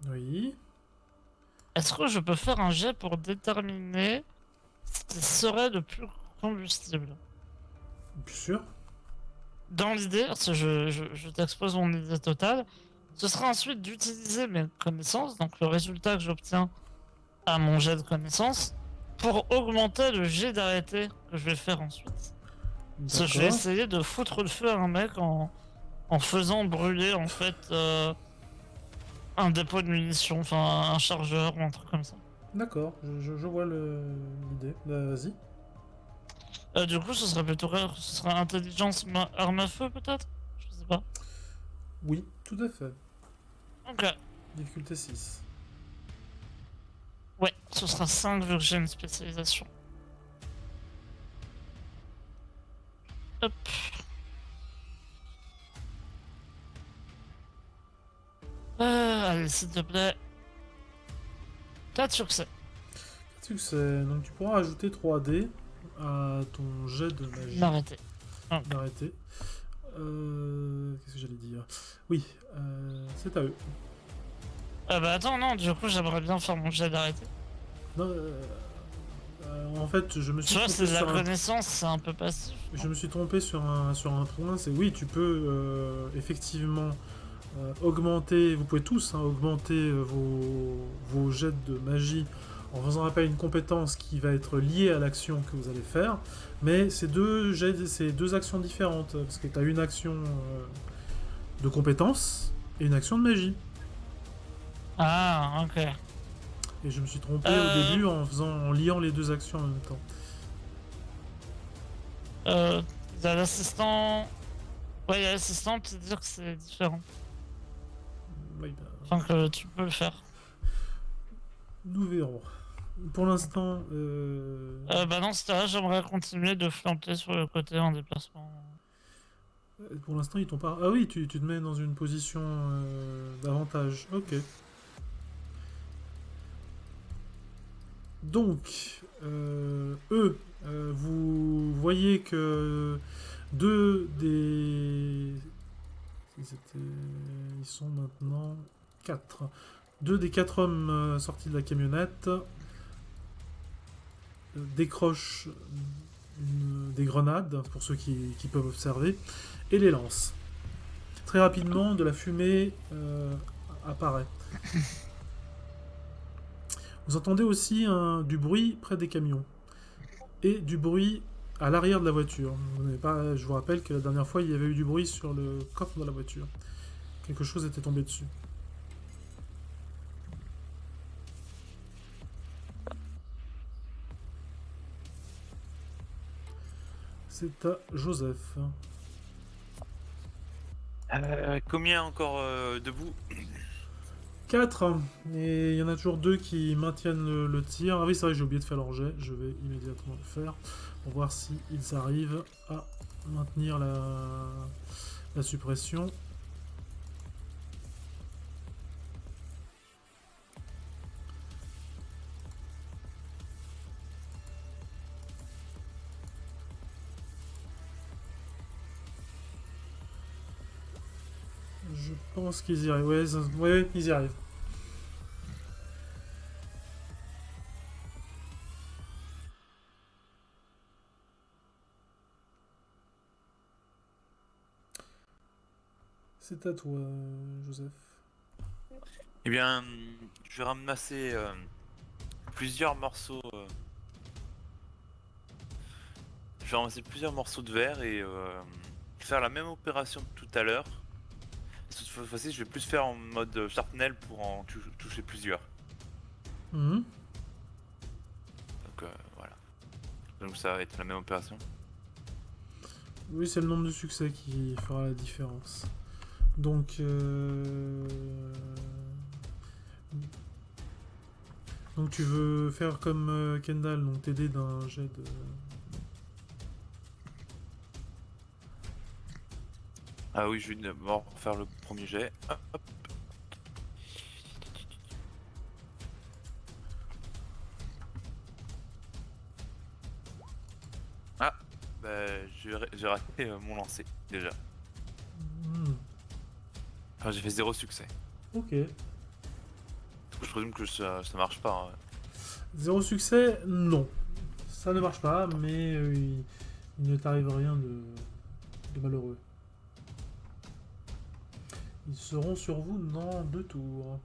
Oui. Est-ce que je peux faire un jet pour déterminer ce qui serait le plus combustible? Bien sûr. Dans l'idée, parce que je t'expose mon idée totale, ce sera ensuite d'utiliser mes connaissances, donc le résultat que j'obtiens à mon jet de connaissances, pour augmenter le jet d'arrêté que je vais faire ensuite. Parce que je vais D'accord. essayer de foutre le feu à un mec en faisant brûler en fait un dépôt de munitions, enfin un chargeur ou un truc comme ça. D'accord. Je vois l'idée. Vas-y. Du coup, ce serait plutôt rare, ce serait intelligence, arme à feu peut-être? Je sais pas. Oui, tout à fait. Ok. Difficulté 6. Ouais, ce sera 5 vu que j'ai une spécialisation. Hop. Allez, s'il te plaît. 4 succès. Succès. Donc tu pourras ajouter 3D à ton jet de magie. M'arrêter. D'arrêter. Qu'est-ce que j'allais dire? Oui, c'est à eux. Bah attends, non, du coup, j'aimerais bien faire mon jet d'arrêter. Non, en fait, je me Tu suis vois, trompé c'est de la sur un... connaissance, c'est un peu passif. Je me suis trompé sur un point. C'est oui, tu peux effectivement augmenter. Vous pouvez tous augmenter vos jets de magie en faisant appel à une compétence qui va être liée à l'action que vous allez faire. Mais c'est deux actions différentes parce que tu as une action de compétence et une action de magie. Ah, ok. Et je me suis trompé au début en liant les deux actions en même temps. Il y a l'assistant. Ouais, il y a l'assistant qui dit que c'est différent. Oui, bah, Enfin, que tu peux le faire. nous verrons. Pour l'instant, Bah dans ce cas-là, j'aimerais continuer de flanquer sur le côté en déplacement. pour l'instant, ils t'ont pas. Ah oui, tu te mets dans une position d'avantage. Ok. Donc, eux, vous voyez que deux des. Ils sont maintenant 4. Deux des 4 hommes sortis de la camionnette décrochent des grenades, pour ceux qui peuvent observer, et les lancent. Très rapidement, de la fumée apparaît. Vous entendez aussi du bruit près des camions et du bruit à l'arrière de la voiture. Je vous rappelle que la dernière fois, il y avait eu du bruit sur le coffre de la voiture. Quelque chose était tombé dessus. C'est à Joseph. Combien encore debout? 4. Et il y en a toujours 2 qui maintiennent le tir. Ah oui, c'est vrai, j'ai oublié de faire leur jet. Je vais immédiatement le faire pour voir s'ils arrivent à maintenir la suppression. Je pense qu'ils y arrivent. Ouais, ouais, ils y arrivent. C'est à toi, Joseph. Eh bien, je vais ramasser plusieurs morceaux. Je vais ramasser plusieurs morceaux de verre et faire la même opération que tout à l'heure. Cette fois-ci, je vais plus faire en mode sharpnel pour en toucher plusieurs. Mhm. Donc voilà. Donc ça va être la même opération. Oui, c'est le nombre de succès qui fera la différence. Donc, donc tu veux faire comme Kendall, donc t'aider d'un jet de... Ah oui, je vais d'abord faire le premier jet. Hop, hop. Ah, bah j'ai raté mon lancer déjà. Hmm, Enfin, j'ai fait 0 succès. ok. Je présume que ça marche pas. Hein. 0 succès, non. Ça ne marche pas, mais il ne t'arrive rien de malheureux. Ils seront sur vous dans 2 tours.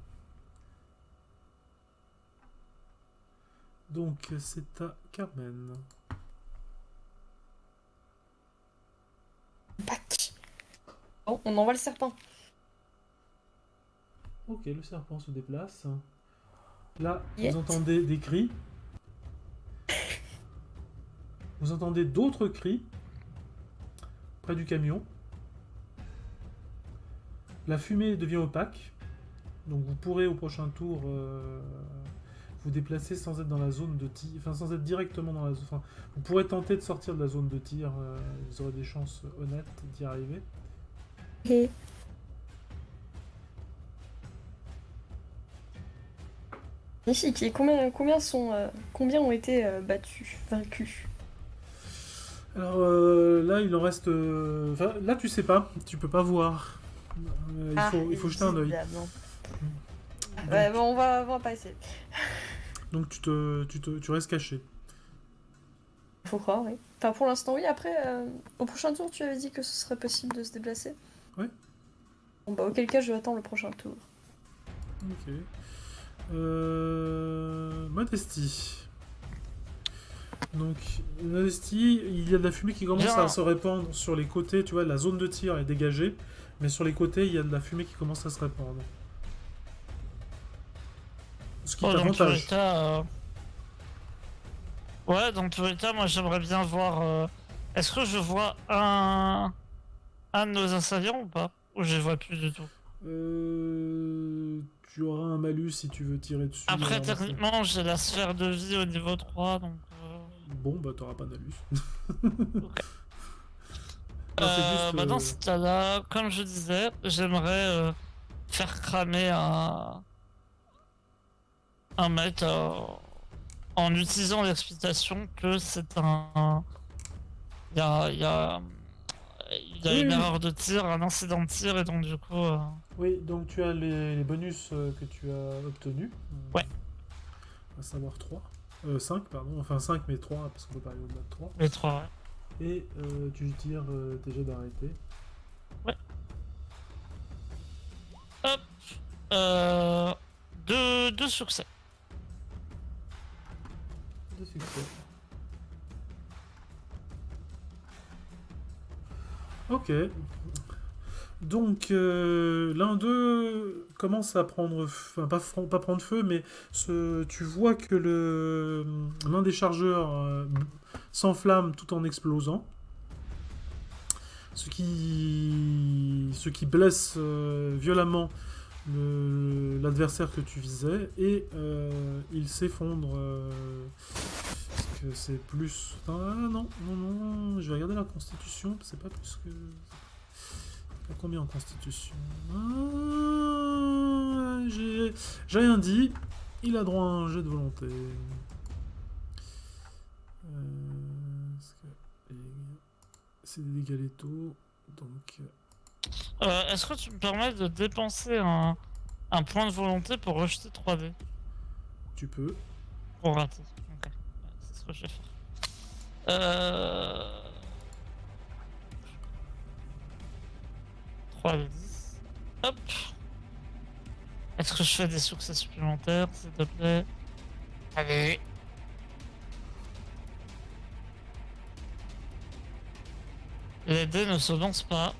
Donc c'est à Carmen. Bac. Bon, on envoie le serpent. Ok, le serpent se déplace. Là, Yes. vous entendez des cris. Vous entendez d'autres cris près du camion. La fumée devient opaque. Donc vous pourrez au prochain tour vous déplacer sans être dans la zone de tir. Enfin, sans être directement dans la zone. Enfin, vous pourrez tenter de sortir de la zone de tir. Vous aurez des chances honnêtes d'y arriver. Et magnifique. Et combien ont été vaincus? Alors là, il en reste. Enfin, là, tu sais pas. Tu peux pas voir. Il faut jeter un œil. évidemment. Donc, Ouais, bon, on va pas essayer. donc tu restes caché. Faut croire, oui. Enfin, pour l'instant, oui. Après, au prochain tour, tu avais dit que ce serait possible de se déplacer. Ouais. Bon, bah, auquel cas, je vais attendre le prochain tour. Ok. Modesty. Donc, Modesty, il y a de la fumée qui commence Bien. à se répandre sur les côtés. Tu vois, la zone de tir est dégagée. Mais sur les côtés, il y a de la fumée qui commence à se répandre. Ce qui Oh, dans tous les t'avantage. cas, ouais, dans tous les cas, moi j'aimerais bien voir. Est-ce que je vois un de nos assaillants ou pas? Ou je les vois plus du tout. Tu auras un malus si tu veux tirer dessus. Après, alors, techniquement, j'ai la sphère de vie au niveau 3, donc. Bon, bah t'auras pas de malus. Ok. Non, c'est juste, Bah dans ce cas-là, comme je disais, j'aimerais faire cramer un mec en utilisant l'explication que c'est un. Il y a, il y a, il y a Oui, une oui. erreur de tir, un incident de tir, et donc du coup. Oui, donc tu as les bonus que tu as obtenus. Ouais. À savoir 3. 5, pardon. Enfin 5, mais 3, parce qu'on peut pas aller au-delà de 3. Les 3, ouais. Et tu tires tes jets d'arrêté. Hop. Deux succès. 2 succès. Ok. Donc, l'un d'eux commence à prendre... Enfin, pas prendre feu, mais tu vois que l'un des chargeurs s'enflamme tout en explosant. Ce qui blesse violemment l'adversaire que tu visais. Et il s'effondre... parce que c'est plus... Ah non, non, non, je vais regarder la constitution. C'est pas plus que... À combien en constitution? J'ai rien dit. Il a droit à un jet de volonté. C'est des dégâts létaux. Donc. Est-ce que tu me permets de dépenser un point de volonté pour rejeter 3D? Tu peux. Pour rater. Ok. Ouais, c'est ce que je vais faire. 3d10. Hop. Est-ce que je fais des succès supplémentaires, s'il te plaît? Allez. Les dés ne se lancent pas.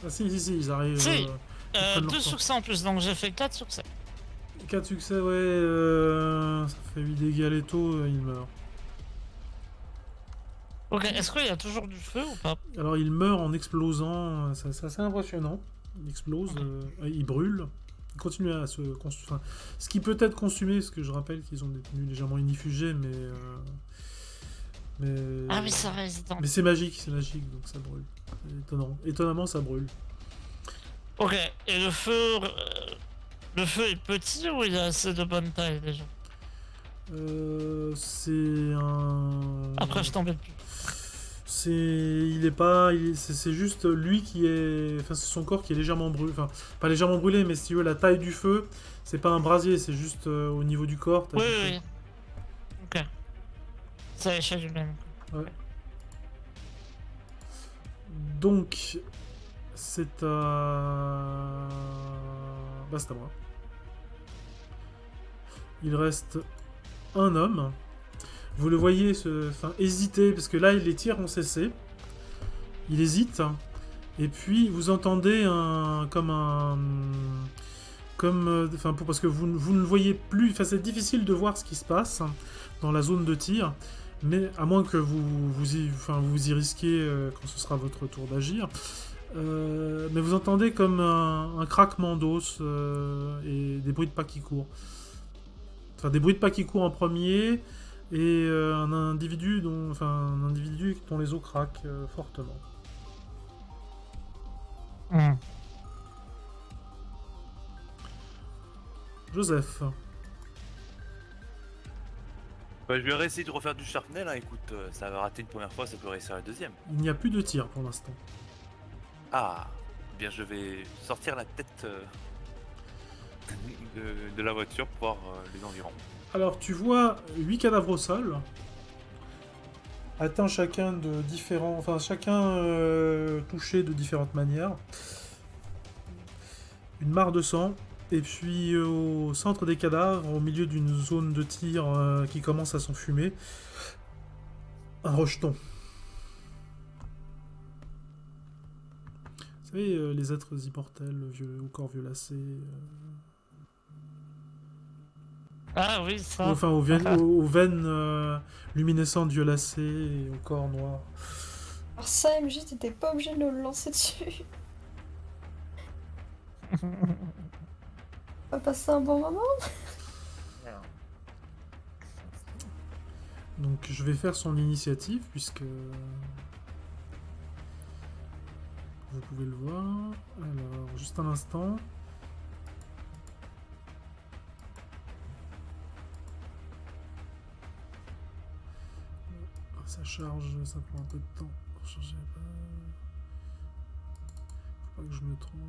Ah si, ils arrivent. Si. prennent leur 2 temps. succès en plus, donc j'ai fait 4 succès. 4 succès, ouais. Ça fait 8 dégâts létaux, il meurt. Ok, est-ce qu'il y a toujours du feu ou pas? Alors il meurt en explosant, c'est assez impressionnant. Il explose, il brûle. Il continue à se consommer. Enfin, ce qui peut être consumé, parce que je rappelle qu'ils ont des tenues légèrement inifugées, mais. Ah oui, ça résiste. Mais c'est magique, donc ça brûle. C'est étonnant. Étonnamment, ça brûle. Ok, et le feu est petit ou il a assez de bonne taille déjà? C'est un. Après, je t'embête plus. Il est pas. C'est juste lui qui est. Enfin, c'est son corps qui est légèrement brûlé. Enfin, pas légèrement brûlé, mais si tu veux, la taille du feu, c'est pas un brasier, c'est juste au niveau du corps. t'as Oui, du oui, feu. oui. Ok. C'est à l'échelle humaine. Ouais. Donc, c'est à. Bah, c'est à moi. Il reste un homme. Vous le voyez hésiter, parce que là, les tirs ont cessé. Il hésite. Et puis, vous entendez parce que vous ne le voyez plus. Enfin, c'est difficile de voir ce qui se passe dans la zone de tir. Mais à moins que vous y risquiez quand ce sera votre tour d'agir. Mais vous entendez comme un craquement d'os et des bruits de pas qui courent. Enfin, des bruits de pas qui courent en premier et un individu dont les os craquent fortement. Hmm. Joseph. Bah, je vais réessayer de refaire du sharpnel, hein. Écoute, ça va rater une première fois, ça peut réussir la deuxième. Il n'y a plus de tir pour l'instant. Ah, eh bien je vais sortir la tête de la voiture pour voir les environs. Alors, tu vois 8 cadavres au sol, atteints chacun de différents... Enfin, chacun touché de différentes manières. Une mare de sang, et puis au centre des cadavres, au milieu d'une zone de tir qui commence à s'enfumer, un rejeton. Vous savez, les êtres immortels au corps violacé... Ah oui, ça. Enfin, aux veines luminescentes violacées et au corps noir. Alors ça, MJ, t'étais pas obligé de le lancer dessus. On va passer un bon moment. Donc je vais faire son initiative puisque vous pouvez le voir. Alors, juste un instant. Ça charge, ça prend un peu de temps pour charger la page. Faut pas que je me trompe.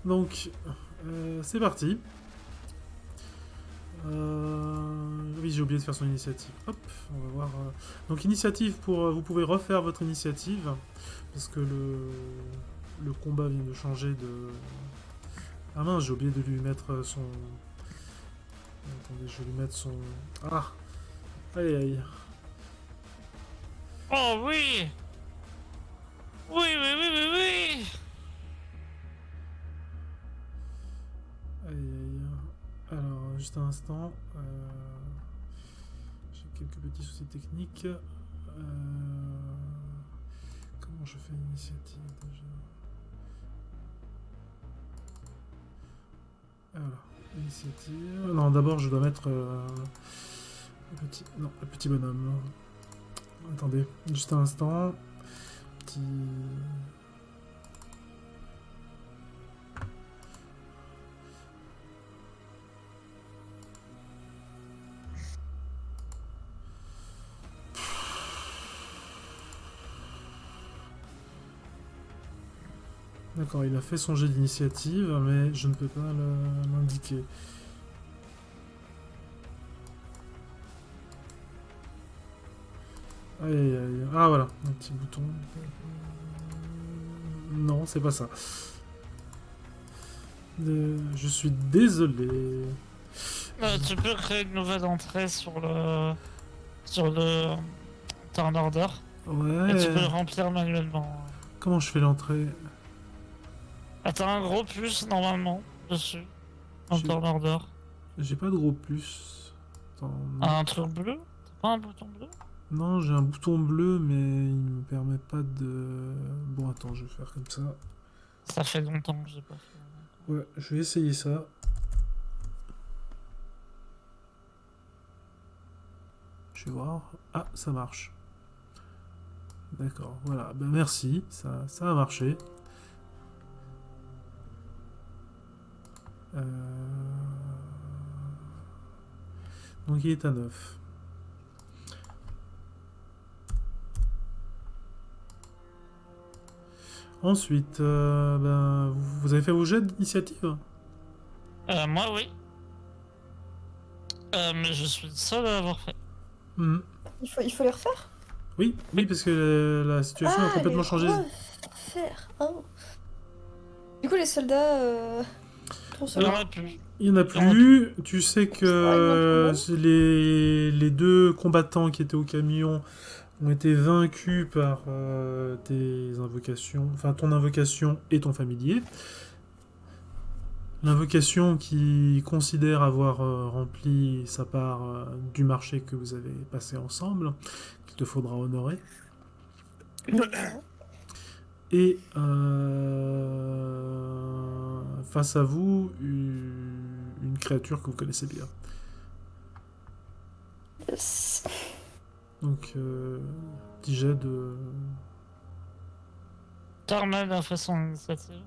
Donc, c'est parti. Oui, j'ai oublié de faire son initiative. Hop, on va voir. Donc, initiative pour. Vous pouvez refaire votre initiative. Parce que le combat vient de changer de. Ah mince, j'ai oublié de lui mettre son. Attendez, je vais lui mettre son. Ah! Aïe aïe. Oh oui. Oui, oui, oui, oui, oui. Aïe aïe. Alors, juste un instant. J'ai quelques petits soucis techniques. Comment je fais l'initiative déjà? Voilà, initiative. Non, d'abord je dois mettre Le petit bonhomme. Attendez, juste un instant. Petit... D'accord, il a fait son jet d'initiative, mais je ne peux pas l'indiquer. Aïe aïe aïe. Ah voilà, un petit bouton. Non, c'est pas ça. Je suis désolé. Tu peux créer une nouvelle entrée sur le turn order et tu peux le Ouais. remplir manuellement. Comment je fais l'entrée? Ah, t'as un gros plus normalement dessus en J'ai- turn order. J'ai pas de gros plus. Attends, non. Un truc bleu? T'as pas un bouton bleu? Non, j'ai un bouton bleu, mais il me permet pas de... Bon, attends, je vais faire comme ça. Ça fait longtemps que j'ai pas fait. Ouais, je vais essayer ça. Je vais voir. Ah, ça marche. D'accord, voilà. Ben merci, ça a marché. Euh, Donc il est à 9. Ensuite, ben, vous avez fait vos jets d'initiative? Moi oui. Mais je suis le seul à l'avoir fait. Mhm. Il faut les refaire? Oui, oui, parce que la situation a complètement changé. Refaire. Oh. Du coup, les soldats. Trop Il y en soldats. a plus. Il n'y en a plus. Tu sais que Ah, il y en a les deux combattants qui étaient au camion ont été vaincus par tes invocations, enfin ton invocation et ton familier. L'invocation qui considère avoir rempli sa part du marché que vous avez passé ensemble, qu'il te faudra honorer. Et face à vous, une créature que vous connaissez bien. Yes. Donc, petit jet de... Carmel a fait son initiative.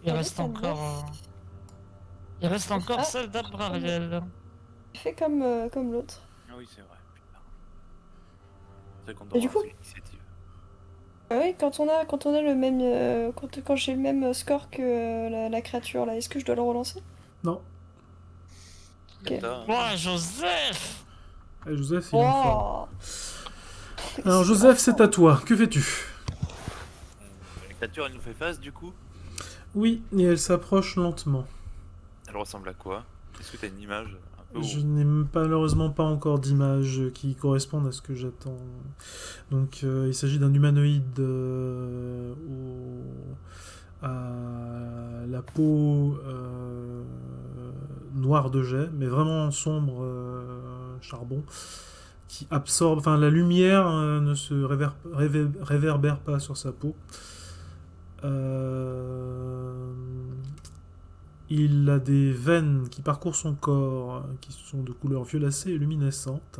Il reste encore. Il reste encore Ah. celle d'Abrariel. Fait comme l'autre. Ah oui, c'est vrai. Putain. C'est vrai qu'on Et doit du avoir coup- cette initiative. Ah oui, quand on a le même. Quand j'ai le même score que la créature là, est-ce que je dois le relancer? Non. Ok. T'as- Ouais, Joseph! Et Joseph, il est en forme. Oh. Alors, Joseph, c'est à toi. Que fais-tu? La créature, elle nous fait face du coup. Oui, et elle s'approche lentement. Elle ressemble à quoi? Est-ce que t'as une image un peu Je n'ai malheureusement pas encore d'image qui correspondent à ce que j'attends. Donc, il s'agit d'un humanoïde à la peau noire de jet, mais vraiment sombre charbon, qui absorbe. Enfin, la lumière ne se réverbère pas sur sa peau. Il a des veines qui parcourent son corps, qui sont de couleur violacée et luminescente.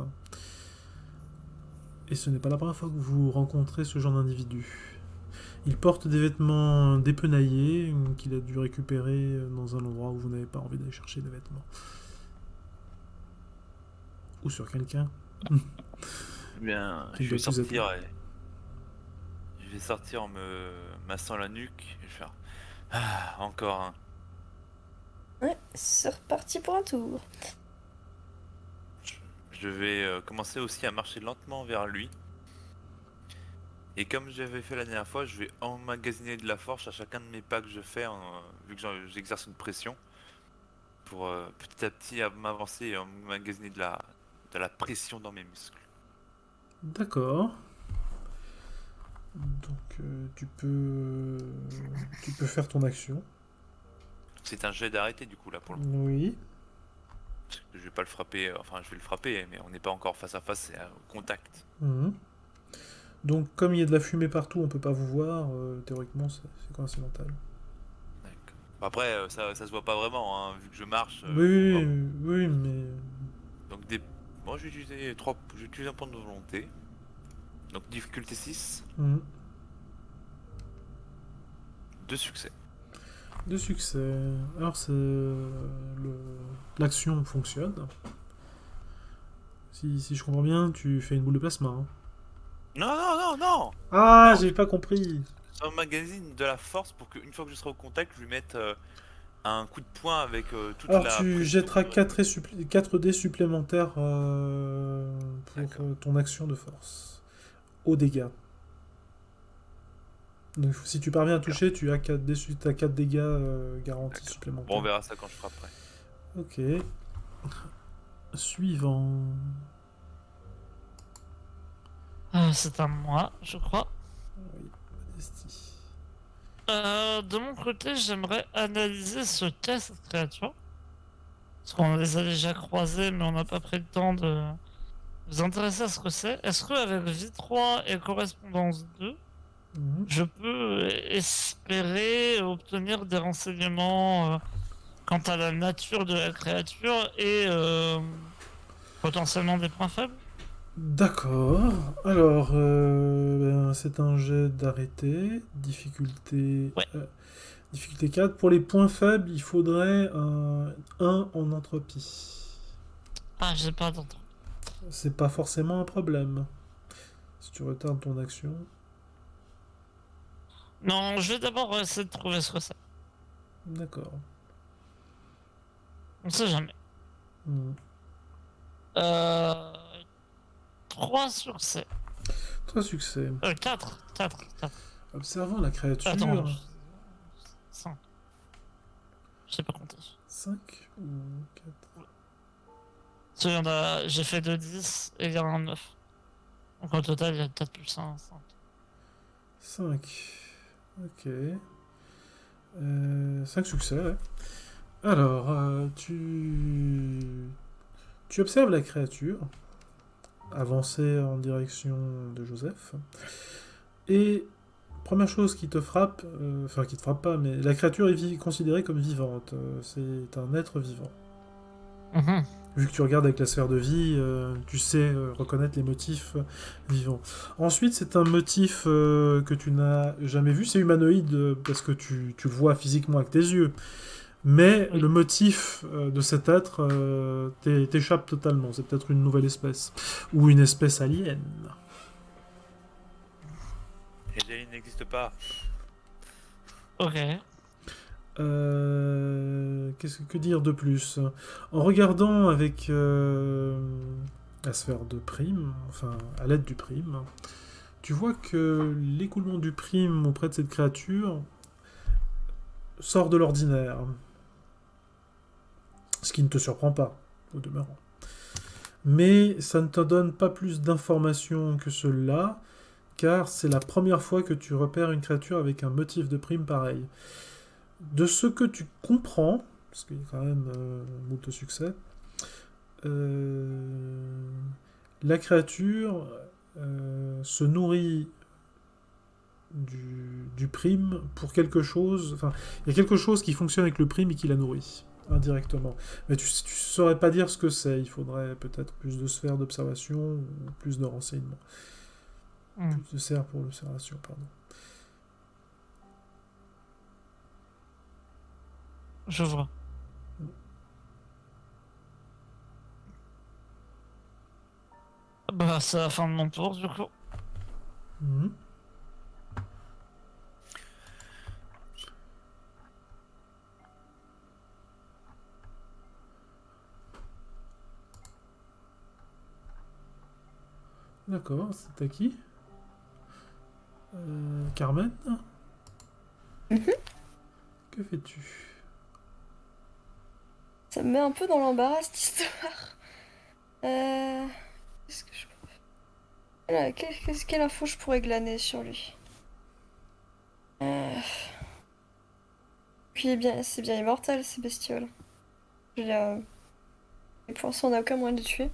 Et ce n'est pas la première fois que vous rencontrez ce genre d'individu. Il porte des vêtements dépenaillés qu'il a dû récupérer dans un endroit où vous n'avez pas envie d'aller chercher des vêtements. Ou sur quelqu'un. Bien, Qui je vais doit plus être sortir je vais sortir en me massant la nuque et je vais faire ah, encore un. Ouais, c'est reparti pour un tour. Je vais commencer aussi à marcher lentement vers lui. Et comme j'avais fait la dernière fois, je vais emmagasiner de la force à chacun de mes pas que je fais, vu que j'exerce une pression, pour petit à petit m'avancer et emmagasiner de la pression dans mes muscles. D'accord. Donc tu peux faire ton action. C'est un jet d'arrêté du coup là pour le moment. Oui. Parce que je vais pas le frapper, enfin je vais le frapper, mais on n'est pas encore face à face, c'est au contact. Mhm. Donc comme il y a de la fumée partout, on peut pas vous voir. Théoriquement, c'est coïncidental. D'accord. Après, ça se voit pas vraiment, hein, vu que je marche. Oui, on va- oui, mais Donc Bon, je vais utiliser un point de volonté. Donc difficulté 6, Mhm. 2 succès. De succès. Alors, l'action fonctionne. Si je comprends bien, tu fais une boule de plasma. Hein. Non, non, non, non! Ah, Non, j'ai pas compris. ça emmagasine de la force pour qu'une fois que je serai au contact, je lui mette un coup de poing avec toute Alors, la tu pression. jetteras 4 dés supplémentaires pour D'accord. ton action de force. Aux dégâts. Donc, si tu parviens à toucher, tu as 4 dés, t'as 4 dégâts garantis D'accord. Bon, supplémentaires. on verra ça quand je frapperai. Ok. Suivant. C'est à moi, je crois. Oui, Modestie. De mon côté, j'aimerais analyser ce qu'est cette créature. Parce qu'on les a déjà croisés, mais on n'a pas pris le temps de vous intéresser à ce que c'est. Est-ce qu'avec V3 et correspondance 2, Mhm. je peux espérer obtenir des renseignements quant à la nature de la créature et potentiellement des points faibles? D'accord. Alors, c'est un jet d'arrêté. Difficulté, Ouais. difficulté 4. Pour les points faibles, il faudrait un 1 en entropie. Ah, j'ai pas d'entendre. C'est pas forcément un problème. Si tu retardes ton action. Non, je vais d'abord essayer de trouver ce que c'est. D'accord. On sait jamais. Hmm. Euh... 3 succès. 3 succès. 4. Observant la créature. Attends. 5. Je sais pas compter. 5 ou 4. J'ai fait 2 10 et il y en a un 9. Donc au total, il y a 4 plus 1, 5. 5. Ok. 5 succès, ouais. Alors, tu observes la créature avancer en direction de Joseph. Et première chose qui te frappe, enfin qui te frappe pas, mais la créature est considérée comme vivante. C'est un être vivant. Mhm. Vu que tu regardes avec la sphère de vie, tu sais reconnaître les motifs vivants. Ensuite, c'est un motif que tu n'as jamais vu. C'est humanoïde parce que tu le vois physiquement avec tes yeux. Mais Oui. le motif de cet être t'échappe totalement. C'est peut-être une nouvelle espèce. Ou une espèce alien. Les aliens n'existent pas. Ok. Que dire de plus? En regardant avec la sphère de prime, enfin à l'aide du prime, tu vois que l'écoulement du prime auprès de cette créature sort de l'ordinaire. Ce qui ne te surprend pas, au demeurant. Mais ça ne te donne pas plus d'informations que cela, car c'est la première fois que tu repères une créature avec un motif de prime pareil. De ce que tu comprends, parce qu'il y a quand même beaucoup de succès, la créature se nourrit du prime pour quelque chose. Enfin, il y a quelque chose qui fonctionne avec le prime et qui la nourrit indirectement. Mais tu saurais pas dire ce que c'est. Il faudrait peut-être plus de sphères d'observation ou plus de renseignements. Hmm. Plus de sphères pour l'observation, pardon. Je vois. Bah, c'est la fin de mon tour, du coup. Mhm. D'accord, c'est à qui? Carmen? Mhm. Que fais-tu? Ça me met un peu dans l'embarras cette histoire. Qu'est-ce que je pourrais faire? Voilà, quelle info je pourrais glaner sur lui? Puis c'est bien immortel ces bestioles. Je veux dire, et pour l'instant on n'a aucun moyen de les tuer.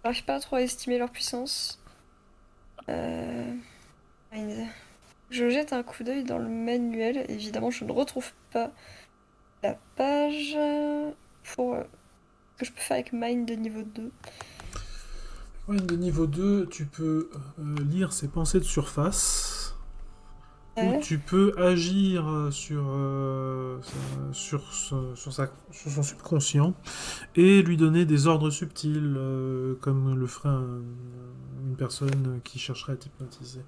J'arrive pas à trop à estimer leur puissance. Je jette un coup d'œil dans le manuel. Évidemment, je ne retrouve pas la page pour que je peux faire avec Mind de niveau 2. Ouais, de niveau 2, tu peux lire ses pensées de surface. Ou Ouais. tu peux agir sur son subconscient et lui donner des ordres subtils, comme le ferait une personne qui chercherait à t'hypnotiser.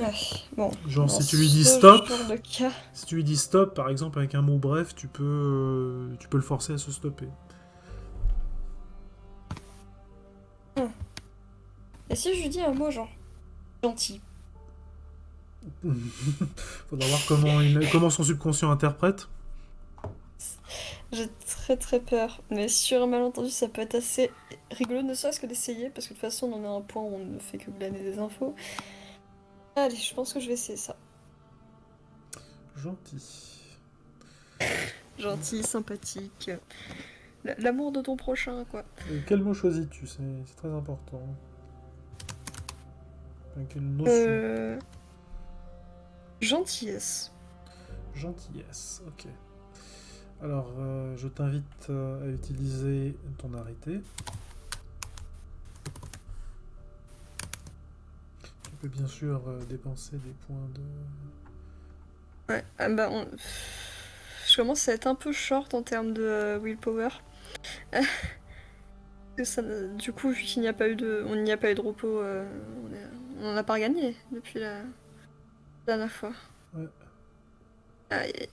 Ouais, bon. Genre, Dans si tu lui dis ce stop, genre de cas. si tu lui dis stop, par exemple, avec un mot bref, tu peux le forcer à se stopper. Et si je lui dis un mot genre gentil? Faudra voir comment son subconscient interprète. J'ai très très peur. Mais sur un malentendu, ça peut être assez rigolo, ne serait-ce que d'essayer, parce que de toute façon, on en a un point où on ne fait que glaner des infos. Allez, je pense que je vais essayer ça. Gentil. Gentil, sympathique. L'amour de ton prochain, quoi. Et quel mot choisis-tu? C'est très important. Enfin, quelle notion? Gentillesse. Gentillesse, ok. Alors, je t'invite à utiliser ton arrêté. Tu peux bien sûr dépenser des points de... Ouais, ah bah je commence à être un peu short en termes de willpower. Que ça, du coup, vu qu'il n'y a pas eu de, on n'y a pas eu de repos, on n'en a pas gagné depuis la dernière fois. Ouais. Aïe, aïe.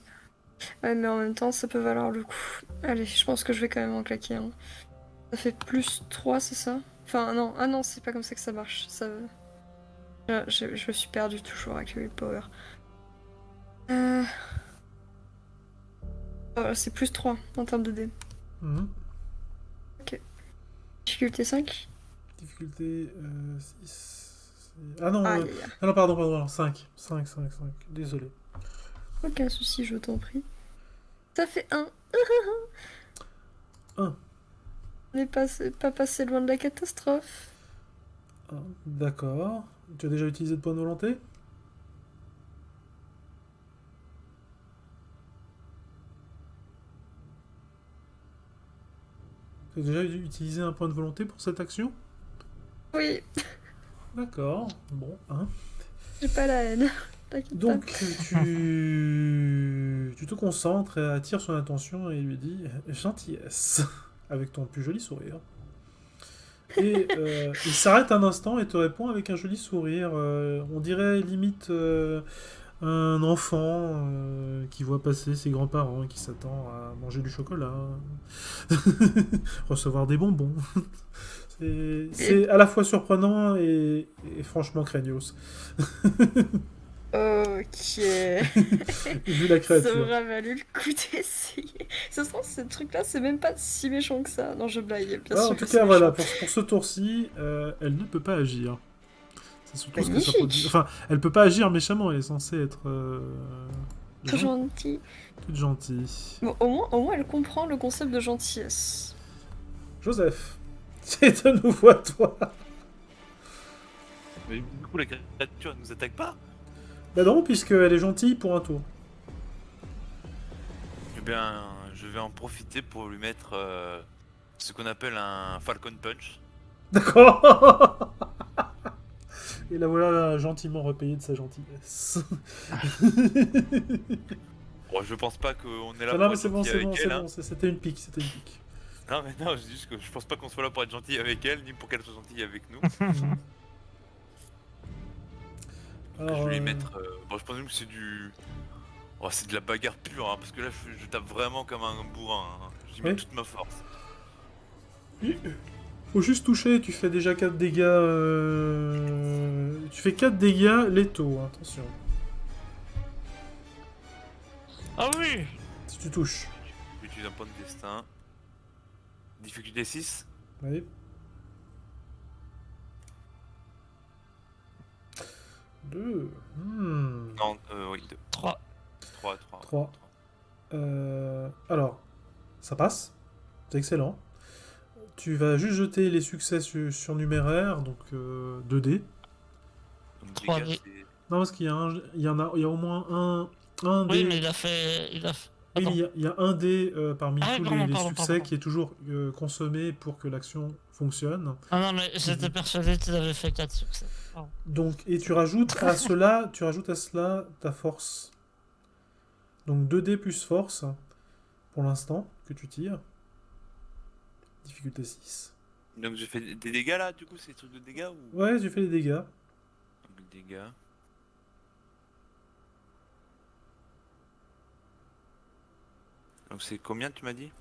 Ouais, mais en même temps, ça peut valoir le coup. Allez, je pense que je vais quand même en claquer un. Ça fait plus 3, c'est ça? Enfin, non, ah non, c'est pas comme ça que ça marche. Ça... je me suis perdu toujours avec le willpower. Voilà, c'est plus 3 en termes de dés. Mhm. Difficulté 5. Difficulté 6... Ah non, Aïe, aïe, aïe. ah non, pardon, 5. Désolé. Aucun souci, je t'en prie. Ça fait 1. 1. On n'est pas passé loin de la catastrophe. D'accord. Tu as déjà utilisé de points de volonté? Tu as déjà utilisé un point de volonté pour cette action? Oui, D'accord. Bon, hein. j'ai pas la haine. T'inquiète pas. Donc, tu te concentres et attires son attention et lui dis gentillesse, avec ton plus joli sourire. Et il s'arrête un instant et te répond avec un joli sourire. On dirait limite un enfant qui voit passer ses grands-parents et qui s'attend à manger du chocolat, recevoir des bonbons. C'est à la fois surprenant et franchement craignos. Ok. Vu la Ça créature. aurait valu le coup d'essayer. Ça se trouve, ce truc-là, c'est même pas si méchant que ça. Non, je blague, bien Ah, sûr en que tout c'est cas, voilà, méchant. pour ce tour-ci, elle ne peut pas agir. C'est surtout ce que ça Magnifique. produit. Enfin, elle peut pas agir méchamment, elle est censée être Trop gen- gentil. toute gentille. Bon, au moins, elle comprend le concept de gentillesse. Joseph, c'est de nouveau à toi. Mais du coup, la créature ne nous attaque pas. Bah non, puisqu'elle est gentille pour un tour. Eh bien, je vais en profiter pour lui mettre ce qu'on appelle un Falcon Punch. D'accord. Et la voilà gentiment repayée de sa gentillesse. Bon, je pense pas qu'on est là Ah pour non, mais être c'est bon, gentil c'est avec bon, elle. c'est Hein. bon, c'était une pique, Non, mais non, je dis juste que je pense pas qu'on soit là pour être gentil avec elle, ni pour qu'elle soit gentille avec nous. Mhm. Donc, Alors, je vais lui mettre. Bon, je pense même que c'est du. Oh, c'est de la bagarre pure, hein, parce que là, je tape vraiment comme un bourrin. Hein. J'y mets Oui. toute ma force. faut juste toucher, tu fais déjà 4 dégâts. Tu fais 4 dégâts létaux, attention. Ah oui! Si tu touches. J'utilise un point de destin. Difficulté 6. Oui. 2. Non, oui, 2. 3. 3. 3. Alors, ça passe. C'est excellent. Tu vas juste jeter les succès surnuméraires, donc 2 dés. Donc, 3 dégâts, dés. c'est. Non, parce qu'il y a au moins un Oui, dé. mais il a fait. Oui, mais Attends. il y a un dé parmi Ah oui, tous pardon, les pardon, succès pardon. qui est toujours consommé pour que l'action fonctionne. Ah non, mais j'étais persuadé qu'il avait fait 4 succès. Pardon. Donc, et tu rajoutes à cela, ta force. Donc 2 dés plus force, pour l'instant, que tu tires. Difficulté 6. Donc je fais des dégâts là, du coup, c'est des trucs de dégâts ou Ouais, j'ai fait les dégâts. Donc, dégâts. Donc c'est combien tu m'as dit?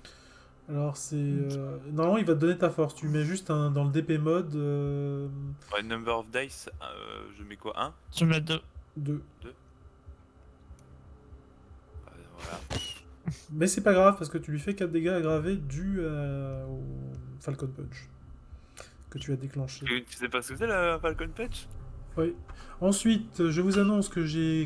Alors, c'est. Normalement, il va te donner ta force. Tu mets juste dans le DP mode Ouais, number of dice, je mets quoi? 1? Tu mets 2. 2. Voilà. Mais c'est pas grave parce que tu lui fais 4 dégâts aggravés dus au Falcon Punch que tu as déclenché. Tu sais pas ce que c'est la Falcon Punch? Oui. Ensuite, je vous annonce que j'ai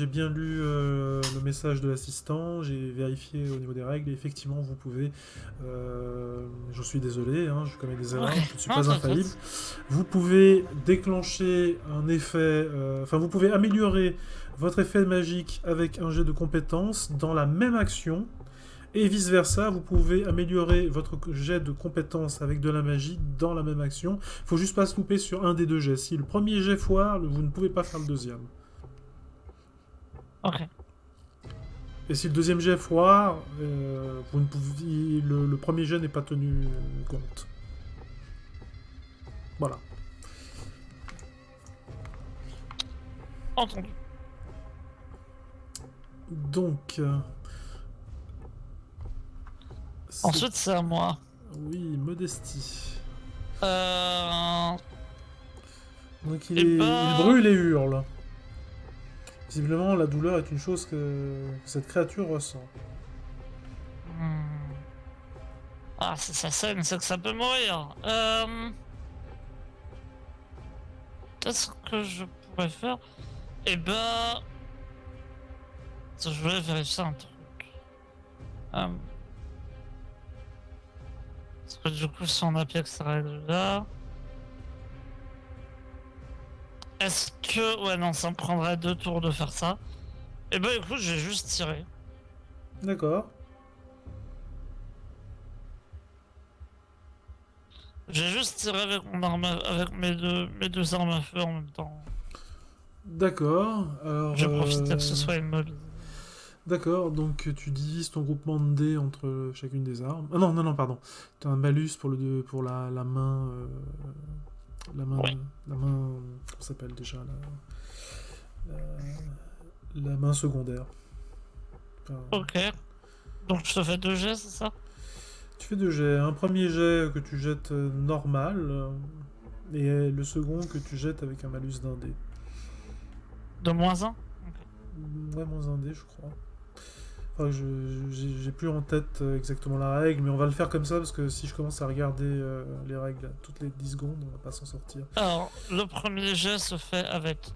bien lu le message de l'assistant, j'ai vérifié au niveau des règles et effectivement vous pouvez, je suis désolé, hein, je commets des erreurs, Ok. je ne suis Non, pas t'inquiète. infaillible. Vous pouvez déclencher un effet, enfin vous pouvez améliorer votre effet magique avec un jet de compétences dans la même action. Et vice versa, vous pouvez améliorer votre jet de compétences avec de la magie dans la même action. Il faut juste pas se louper sur un des deux jets. Si le premier jet foire, vous ne pouvez pas faire le deuxième. Ok. Et si le deuxième jet foire, vous ne pouvez, le premier jet n'est pas tenu compte. Voilà. Entendu. Donc. Ensuite, c'est à moi. Oui, modestie. Euh... Donc Eh ben- il brûle et hurle. Visiblement, la douleur est une chose que cette créature ressent. hmm. Ah, si ça saigne, c'est que ça peut mourir. Qu'est-ce que je pourrais faire? Eh ben... Je voulais vérifier un truc. Parce que du coup, si on applique ces règles-là... Est-ce que... Ouais, non, ça me prendrait 2 tours de faire ça. Eh ben écoute, j'ai juste tiré. D'accord. J'ai juste tiré avec mon arme avec mes deux armes à feu en même temps. D'accord. Alors. J'ai profité que ce soit immobile. D'accord, donc tu divises ton groupement de dés entre chacune des armes. Ah non, non, non, pardon. Tu as un malus pour, pour la main. Ouais. La main. Comment ça s'appelle déjà la main secondaire. Enfin, Ok. Donc je te fais 2 jets, c'est ça? tu fais 2 jets. Un premier jet que tu jettes normal. Et le second que tu jettes avec un malus d'un dé. De -1? Ouais, moins un dé, je crois. Enfin, j'ai plus en tête exactement la règle, mais on va le faire comme ça parce que si je commence à regarder les règles toutes les 10 secondes, on va pas s'en sortir. Alors, le premier jet se fait avec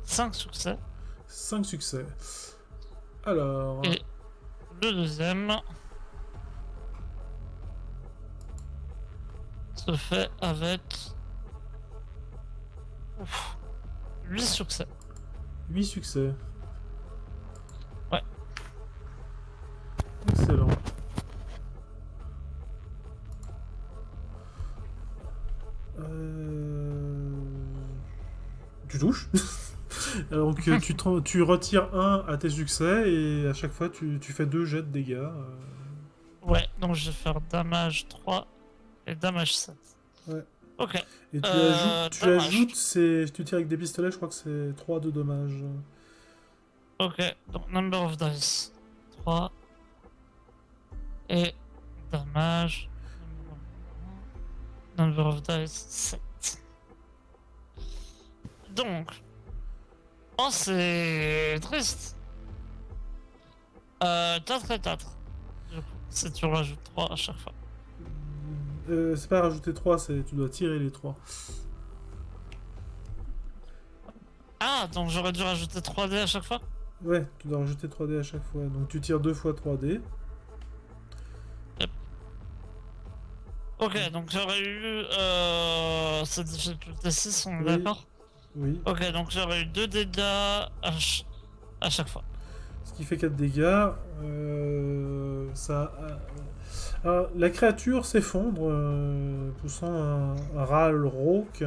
5 succès. 5 succès. Alors. Et le deuxième se fait avec 8 succès. 8 succès. Ouais. Excellent. Tu touches. Donc tu retires 1 à tes succès et à chaque fois tu fais 2 jets de dégâts. Ouais, donc je vais faire damage 3 et damage 7. Ouais. Ok. Et tu dommage. ajoutes tu tires avec des pistolets, je crois que c'est 3 de dommages. Ok, donc number of dice 3 et damage number of dice 7. Donc, oh c'est triste. 4 et 4. Du coup, si tu rajoutes 3 à chaque fois. C'est pas rajouter 3, tu dois tirer les 3. Ah, donc j'aurais dû rajouter 3D à chaque fois? Ouais, tu dois rajouter 3D à chaque fois. Donc tu tires 2 fois 3D. Ok, donc j'aurais eu cette difficulté 6, on est Oui. d'accord? Oui. Ok, donc j'aurais eu 2 dégâts à chaque fois. Ce qui fait 4 dégâts. Alors, la créature s'effondre, poussant un râle rauque.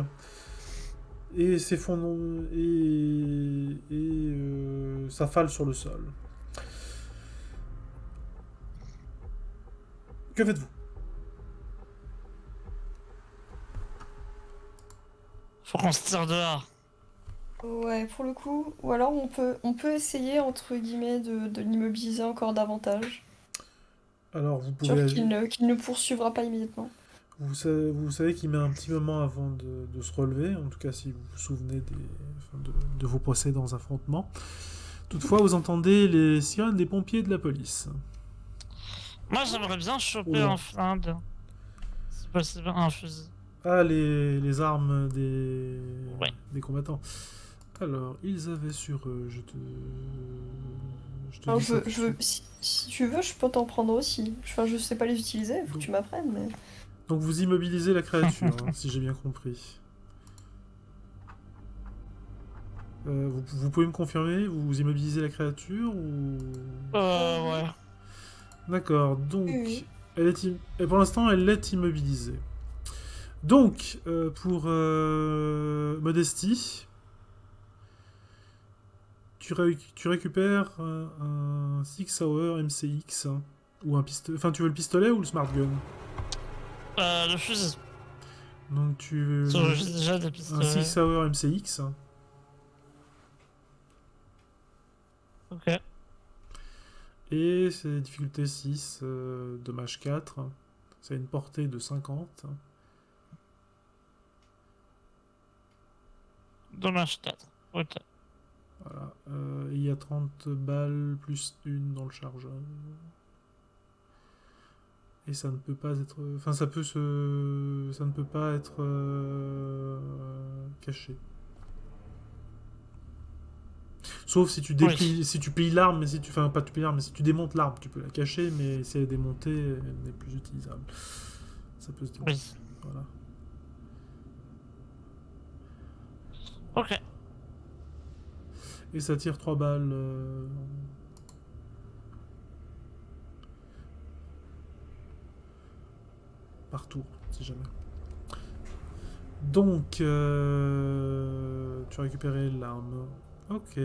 Et s'effondre. S'affale sur le sol. Que faites-vous? Faut qu'on se tire dehors. Ouais, pour le coup. Ou alors on peut essayer, entre guillemets, de l'immobiliser encore davantage. Alors, vous Sûr pouvez. qu'il ne poursuivra pas immédiatement. Vous savez qu'il met un petit moment avant de se relever, en tout cas si vous vous souvenez de vos précédents affrontements. Toutefois, vous entendez les sirènes des pompiers et de la police. Moi, j'aimerais bien choper Oula. un flingue. Si possible, un fusil. Ah, les armes Ouais. des combattants. Alors, ils avaient sur eux, je te Alors, dis ça tout de je veux, suite. si tu veux, je peux t'en prendre aussi. Enfin, je sais pas les utiliser, faut que tu m'apprennes, mais. Donc vous immobilisez la créature, hein, si j'ai bien compris. Vous pouvez me confirmer, vous immobilisez la créature ou... Ouais. D'accord, donc Oui. et pour l'instant elle est immobilisée. Donc, pour Modesty, tu récupères un 6 Hour MCX, hein, ou un pistolet... Enfin, tu veux le pistolet ou le Smart Gun? Le fusil. Donc tu... J'ai déjà des Un pistolets. 6 Hour MCX. Ok. Et c'est difficulté 6, dommage 4. Ça a une portée de 50. Dommage 4. Ok. Voilà. Il y a 30 balles plus 1 dans le chargeur. Et ça ne peut pas être... Enfin, ça ne peut pas être caché. Sauf si tu déplies, si tu plies l'arme, mais si tu... Enfin, pas tu plies l'arme, mais si tu démontes l'arme, tu peux la cacher, mais si elle est démontée, elle n'est plus utilisable. Ça peut se démonter. Oui. Voilà. Ok. Et ça tire 3 balles. Par tour, si jamais. Donc, tu as récupéré l'arme. Ok.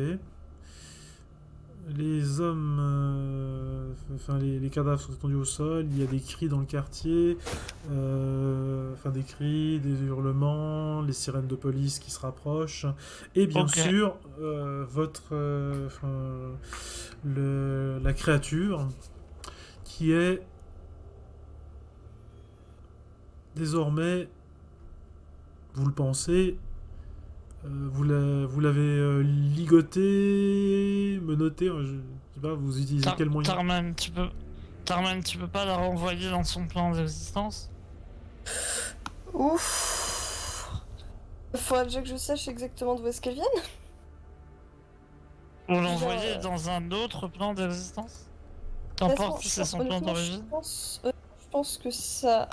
Les hommes, enfin les cadavres sont étendus au sol. Il y a des cris dans le quartier, enfin des cris, des hurlements, les sirènes de police qui se rapprochent, et bien Ok. sûr la créature qui est désormais, vous le pensez, vous l'avez ligoté, menotté, je sais pas, vous utilisez quel moyen? Tarman, tu peux pas la renvoyer dans son plan d'existence? Ouf. Faudrait déjà que je sache exactement d'où est-ce qu'elles viennent. Ou l'envoyer dans un autre plan d'existence? Qu'importe si c'est son plan Honnêtement, d'origine? je pense que ça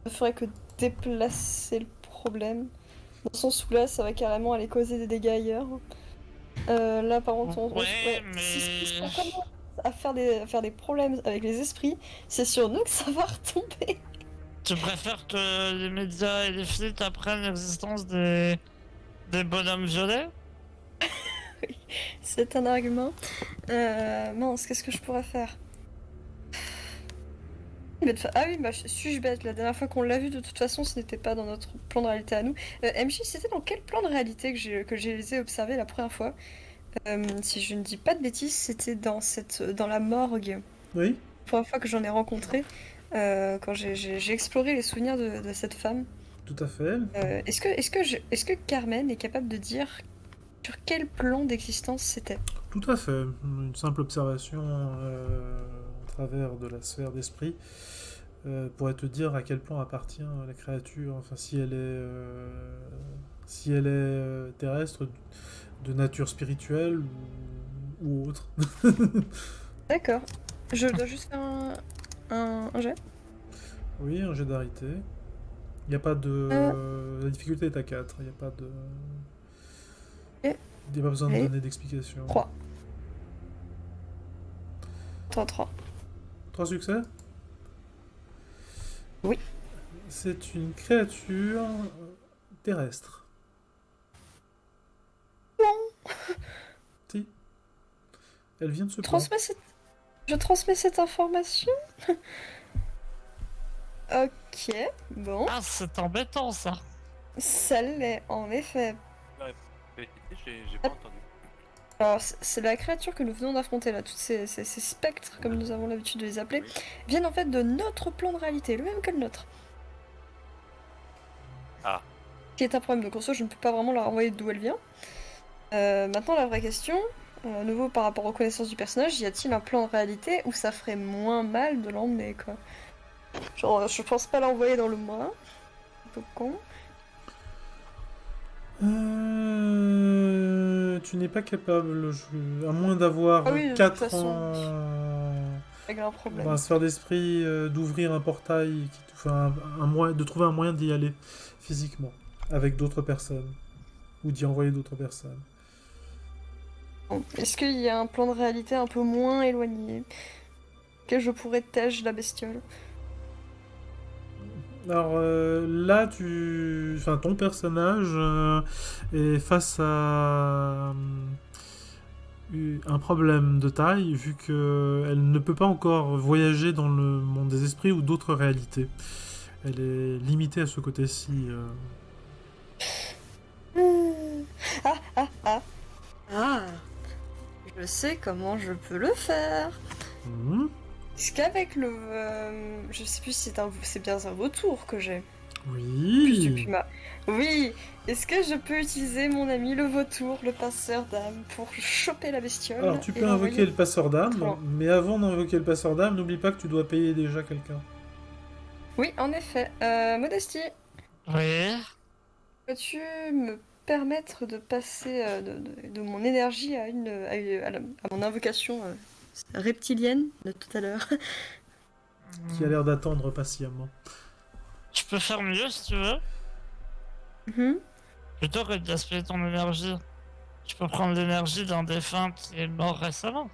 ne ferait que déplacer le problème. Dans le sens où là, ça va carrément aller causer des dégâts ailleurs. Là, par contre, Ouais, si on mais... commence à faire des problèmes avec les esprits, c'est sur nous que ça va retomber. Tu préfères que les médias et les flics apprennent l'existence des bonhommes violets? C'est un argument. Mince, qu'est-ce que je pourrais faire? Ah oui, bah, suis-je bête? La dernière fois qu'on l'a vu, de toute façon, ce n'était pas dans notre plan de réalité à nous. MJ, c'était dans quel plan de réalité que j'ai les ai observés la première fois? Si je ne dis pas de bêtises, c'était dans la morgue. Oui, La première fois que j'en ai rencontré, quand j'ai exploré les souvenirs de cette femme. tout à fait. Est-ce que Carmen est capable de dire sur quel plan d'existence c'était? Tout à fait. Une simple observation à travers de la sphère d'esprit pourrait te dire à quel plan appartient la créature, enfin si elle est terrestre, de nature spirituelle ou autre. D'accord. Je dois juste faire un jet. Oui, un jet d'arité. Il n'y a pas de... La difficulté est à 4. Il n'y a pas de... Ok. Il n'y a pas besoin de Allez. donner d'explication. 3. 3. 3 succès? Oui. C'est une créature terrestre. Non. Si. Elle vient de se Je transmets cette information. Ok, bon. Ah, c'est embêtant ça. Ça l'est, en effet. J'ai pas entendu. Alors, c'est la créature que nous venons d'affronter là, toutes ces spectres, comme nous avons l'habitude de les appeler, Oui. viennent en fait de notre plan de réalité, le même que le nôtre. Ah. Qui est un problème, donc en soi je ne peux pas vraiment leur envoyer d'où elle vient. Maintenant la vraie question, à nouveau par rapport aux connaissances du personnage, y a-t-il un plan de réalité où ça ferait moins mal de l'emmener quoi? Genre je pense pas l'envoyer dans le bras, un peu con. Tu n'es pas capable, à moins d'avoir Ah oui, de toute 4 façon. en... Avec un problème. Bah, sphère d'esprit, d'ouvrir un portail, de trouver un moyen d'y aller physiquement, avec d'autres personnes, ou d'y envoyer d'autres personnes. Bon, est-ce qu'il y a un plan de réalité un peu moins éloigné que je pourrais tâche la bestiole? Alors là, ton personnage est face à un problème de taille, vu qu'elle ne peut pas encore voyager dans le monde des esprits ou d'autres réalités. Elle est limitée à ce côté-ci. Ah, je sais comment je peux le faire. Mhm. Est-ce qu'avec le... je sais plus si c'est bien un vautour que j'ai. Oui. Depuis Oui, est-ce que je peux utiliser mon ami le vautour, le passeur d'âme, pour choper la bestiole Alors tu et peux l'envoyer invoquer le passeur d'âme, trop loin? mais avant d'invoquer le passeur d'âme, n'oublie pas que tu dois payer déjà quelqu'un. Oui, en effet. Modestie, Oui. peux-tu me permettre de passer de mon énergie à mon invocation reptilienne de tout à l'heure? Qui a l'air d'attendre patiemment. Je peux faire mieux si tu veux. Mhm. Plutôt que de gaspiller ton énergie. Je peux prendre l'énergie d'un défunt qui est mort récemment.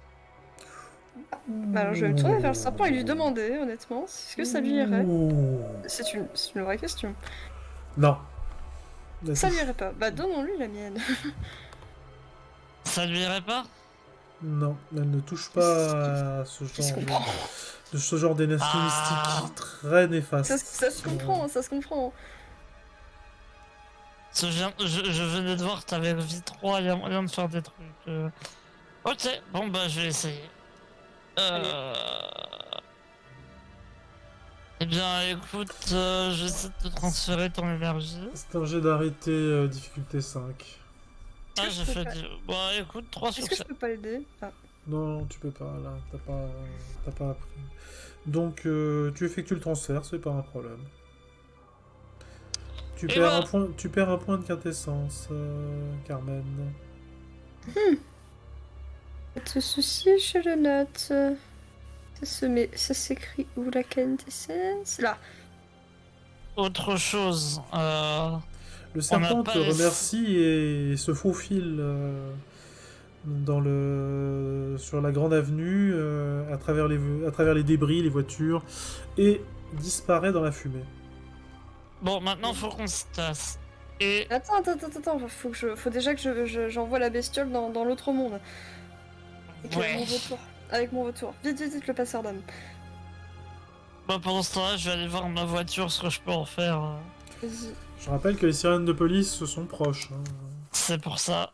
Alors je vais me tourner vers le serpent et lui demander, honnêtement, est-ce que ça lui irait? Ouh. C'est une vraie question. Non. Ça lui irait pas. Bah donnons-lui la mienne. Ça lui irait pas? Non, elle ne touche pas à ce genre d'énergie Ah. mystique très néfaste. Ça se comprend, ça se comprend. Je venais de voir que t'avais vie 3, il y a moyen de faire des trucs. Ok, bon bah je vais essayer. Eh bien écoute, j'essaie de te transférer ton énergie. C'est un jet d'arrêté difficulté 5. Ah que j'ai je peux fait pas- du... Bah écoute, 3 Est-ce que succès. je peux pas l'aider? Ah. Non, tu peux pas, là, t'as pas appris. Donc, tu effectues le transfert, c'est pas un problème. Tu Et perds, voilà. tu perds un point de quintessence, Carmen. Pas de soucis, je le note. Ça s'écrit où la quintessence? Là. Autre chose, Le serpent pas te les- remercie et se faufile sur la grande avenue, à travers les débris, les voitures, et disparaît dans la fumée. Bon maintenant faut qu'on se tasse. Et Attends. Faut déjà que j'envoie la bestiole dans l'autre monde. Avec ouais. mon vautour. Avec mon vautour. Vite, le passeur d'âme. Bah pendant ce temps-là, je vais aller voir ma voiture, ce que je peux en faire. Vas-y. Je rappelle que les sirènes de police sont proches. Hein. C'est pour ça.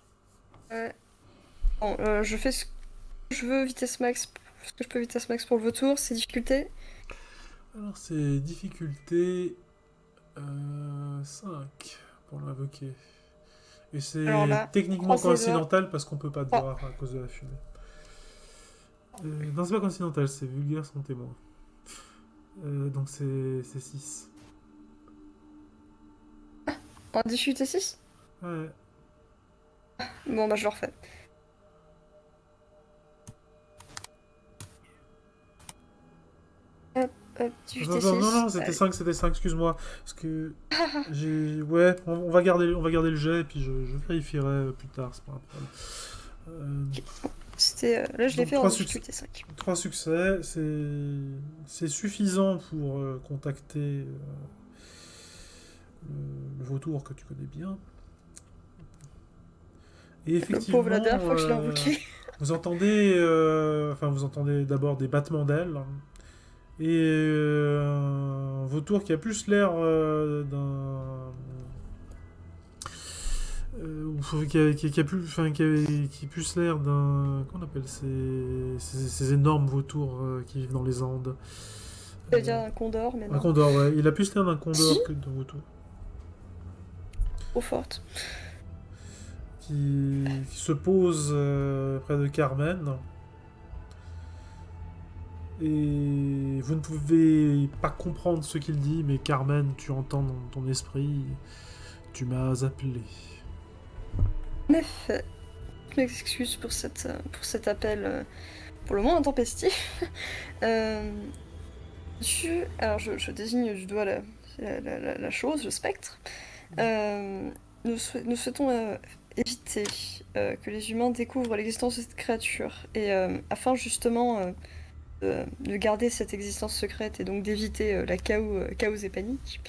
Bon, je fais ce que je veux, vitesse max. Ce que je peux vitesse max pour le vautour, c'est difficulté. Alors c'est difficulté 5 pour l'invoquer. Et c'est Alors là, techniquement croisez les coïncidental parce qu'on peut pas te voir à cause de la fumée. Non, c'est pas coïncidental, c'est vulgaire sans témoin. Donc c'est 6. En difficulté 6? Ouais. Bon, bah je le refais. Hop, difficulté 6. Non, c'était 5, excuse-moi. Parce que ouais, on va garder le jet et puis je vérifierai plus tard, c'est pas un problème. C'était là je l'ai Donc, fait en 3 difficulté 5. 3 succès, c'est suffisant pour contacter le vautour que tu connais bien. Et Le effectivement, pauvre, la dernière fois que je l'ai invoqué. vous entendez, vous entendez d'abord des battements d'ailes et un vautour qui a plus l'air d'un qui a plus, qui a plus l'air d'un, qu'on appelle ces énormes vautours qui vivent dans les Andes. C'est-à-dire un condor, mais Un non. condor, ouais. Il a plus l'air d'un condor Si. que d'un vautour. Trop forte. Qui se pose près de Carmen. Et vous ne pouvez pas comprendre ce qu'il dit, mais Carmen, tu entends dans ton esprit, tu m'as appelé. En effet, je m'excuse pour cet appel pour le moins intempestif. Alors je désigne du doigt la chose, le spectre. Nous souhaitons éviter que les humains découvrent l'existence de cette créature. Et afin justement de garder cette existence secrète et donc d'éviter la chaos et panique,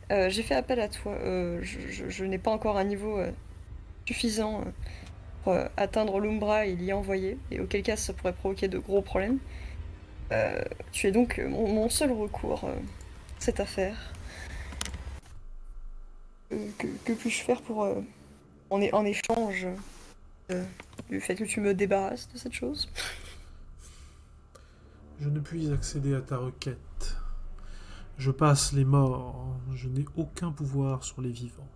j'ai fait appel à toi. Je n'ai pas encore un niveau suffisant pour atteindre l'Umbra et l'y envoyer, et auquel cas ça pourrait provoquer de gros problèmes. Tu es donc mon seul recours cette affaire. Que puis-je faire pour en échange du fait que tu me débarrasses de cette chose? Je ne puis accéder à ta requête. Je passe les morts. Je n'ai aucun pouvoir sur les vivants.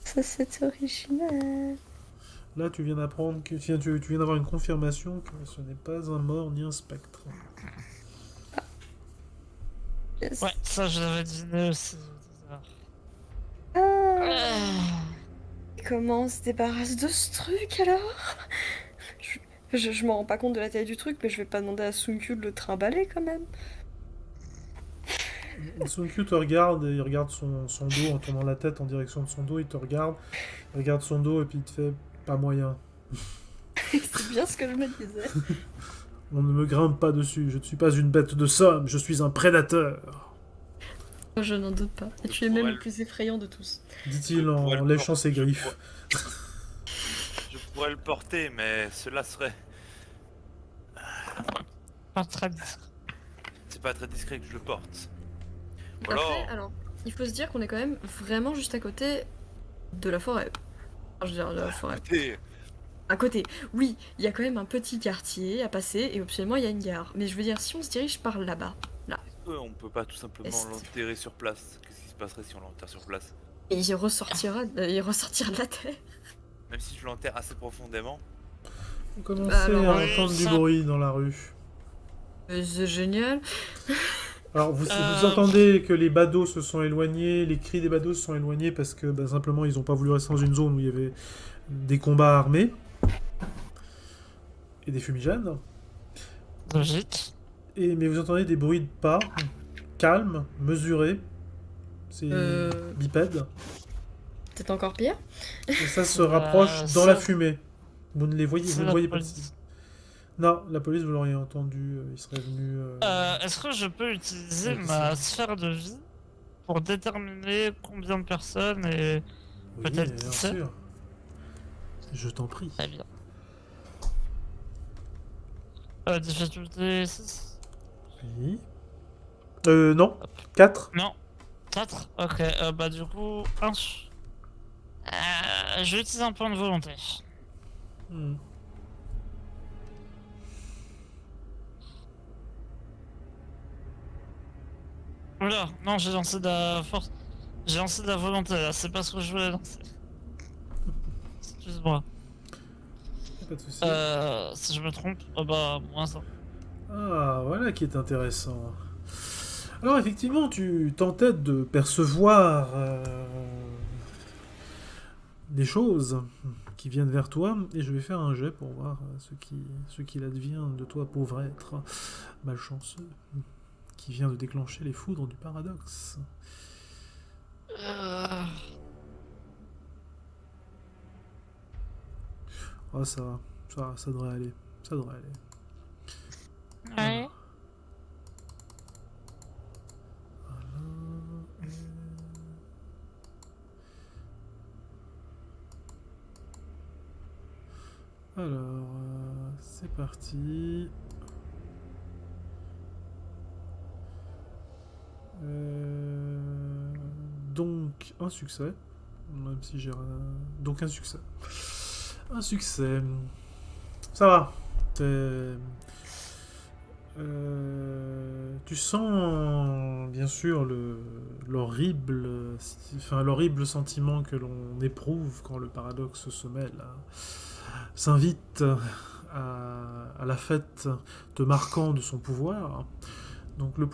Ça, c'est original. Là, tu viens d'apprendre que tu viens d'avoir une confirmation que ce n'est pas un mort ni un spectre. Yes. Ouais, ça je l'avais deviné aussi. Ah, comment on se débarrasse de ce truc alors? Je m'en rends pas compte de la taille du truc, mais je vais pas demander à Sunkyu de le trimballer quand même. Sunkyu te regarde et il regarde son dos en tournant la tête en direction de son dos. Il te regarde, il regarde son dos et puis il te fait pas moyen. C'est bien ce que je me disais. On ne me grimpe pas dessus. Je ne suis pas une bête de somme. Je suis un prédateur. Je n'en doute pas. Et tu es même le plus effrayant de tous. Dit-il en léchant ses griffes. Je pourrais le porter, mais cela serait... Pas très discret. C'est pas très discret que je le porte. Ou Après, alors, il faut se dire qu'on est quand même vraiment juste à côté de la forêt. Enfin, je veux dire, de la forêt. Écoutez, À côté, oui, il y a quand même un petit quartier à passer et optionnellement il y a une gare. Mais je veux dire, si on se dirige par là-bas, on peut pas tout simplement Est. l'enterrer sur place. Qu'est-ce qui se passerait si on l'enterre sur place? et il ressortira de la terre. Même si je l'enterre assez profondément. Vous commencez alors, à entendre du bruit dans la rue. C'est génial. Alors, vous entendez que les badauds se sont éloignés, les cris des badauds se sont éloignés parce que simplement ils n'ont pas voulu rester dans une zone où il y avait des combats armés et des fumigènes. Logique. Mais vous entendez des bruits de pas, calmes, mesurés. C'est bipède. Peut-être encore pire. Et ça se rapproche dans ça- la fumée. Vous ne les voyez, C'est vous ne la voyez pas. police. Non, la police, vous l'auriez entendu, il serait venu... Est-ce que je peux utiliser Ouais, ma sphère de vie pour déterminer combien de personnes et Oui, peut-être bien qui c'est? sûr. Je t'en prie. Très bien. Difficulté 6? Oui. Non. 4. Non. 4? Ok, bah du coup, 1. Je vais utiliser un point de volonté. Oula, non, j'ai lancé de la force. J'ai lancé de la volonté là, c'est pas ce que je voulais lancer. Excuse-moi. Pas de soucis. Si je me trompe, bah, moins ça. Ah, voilà qui est intéressant. Alors effectivement, tu t'entêtes de percevoir des choses qui viennent vers toi, et je vais faire un jet pour voir ce qu'il advient de toi, pauvre être malchanceux, qui vient de déclencher les foudres du paradoxe. Ah, ça va. Ça devrait aller. Ça devrait aller. Ouais. Alors, c'est parti. Donc, un succès. Même si j'ai... Donc, un succès. Un succès. Ça va. Tu sens, bien sûr, l'horrible sentiment que l'on éprouve quand le paradoxe se mêle, s'invite à la fête, te marquant de son pouvoir. Donc les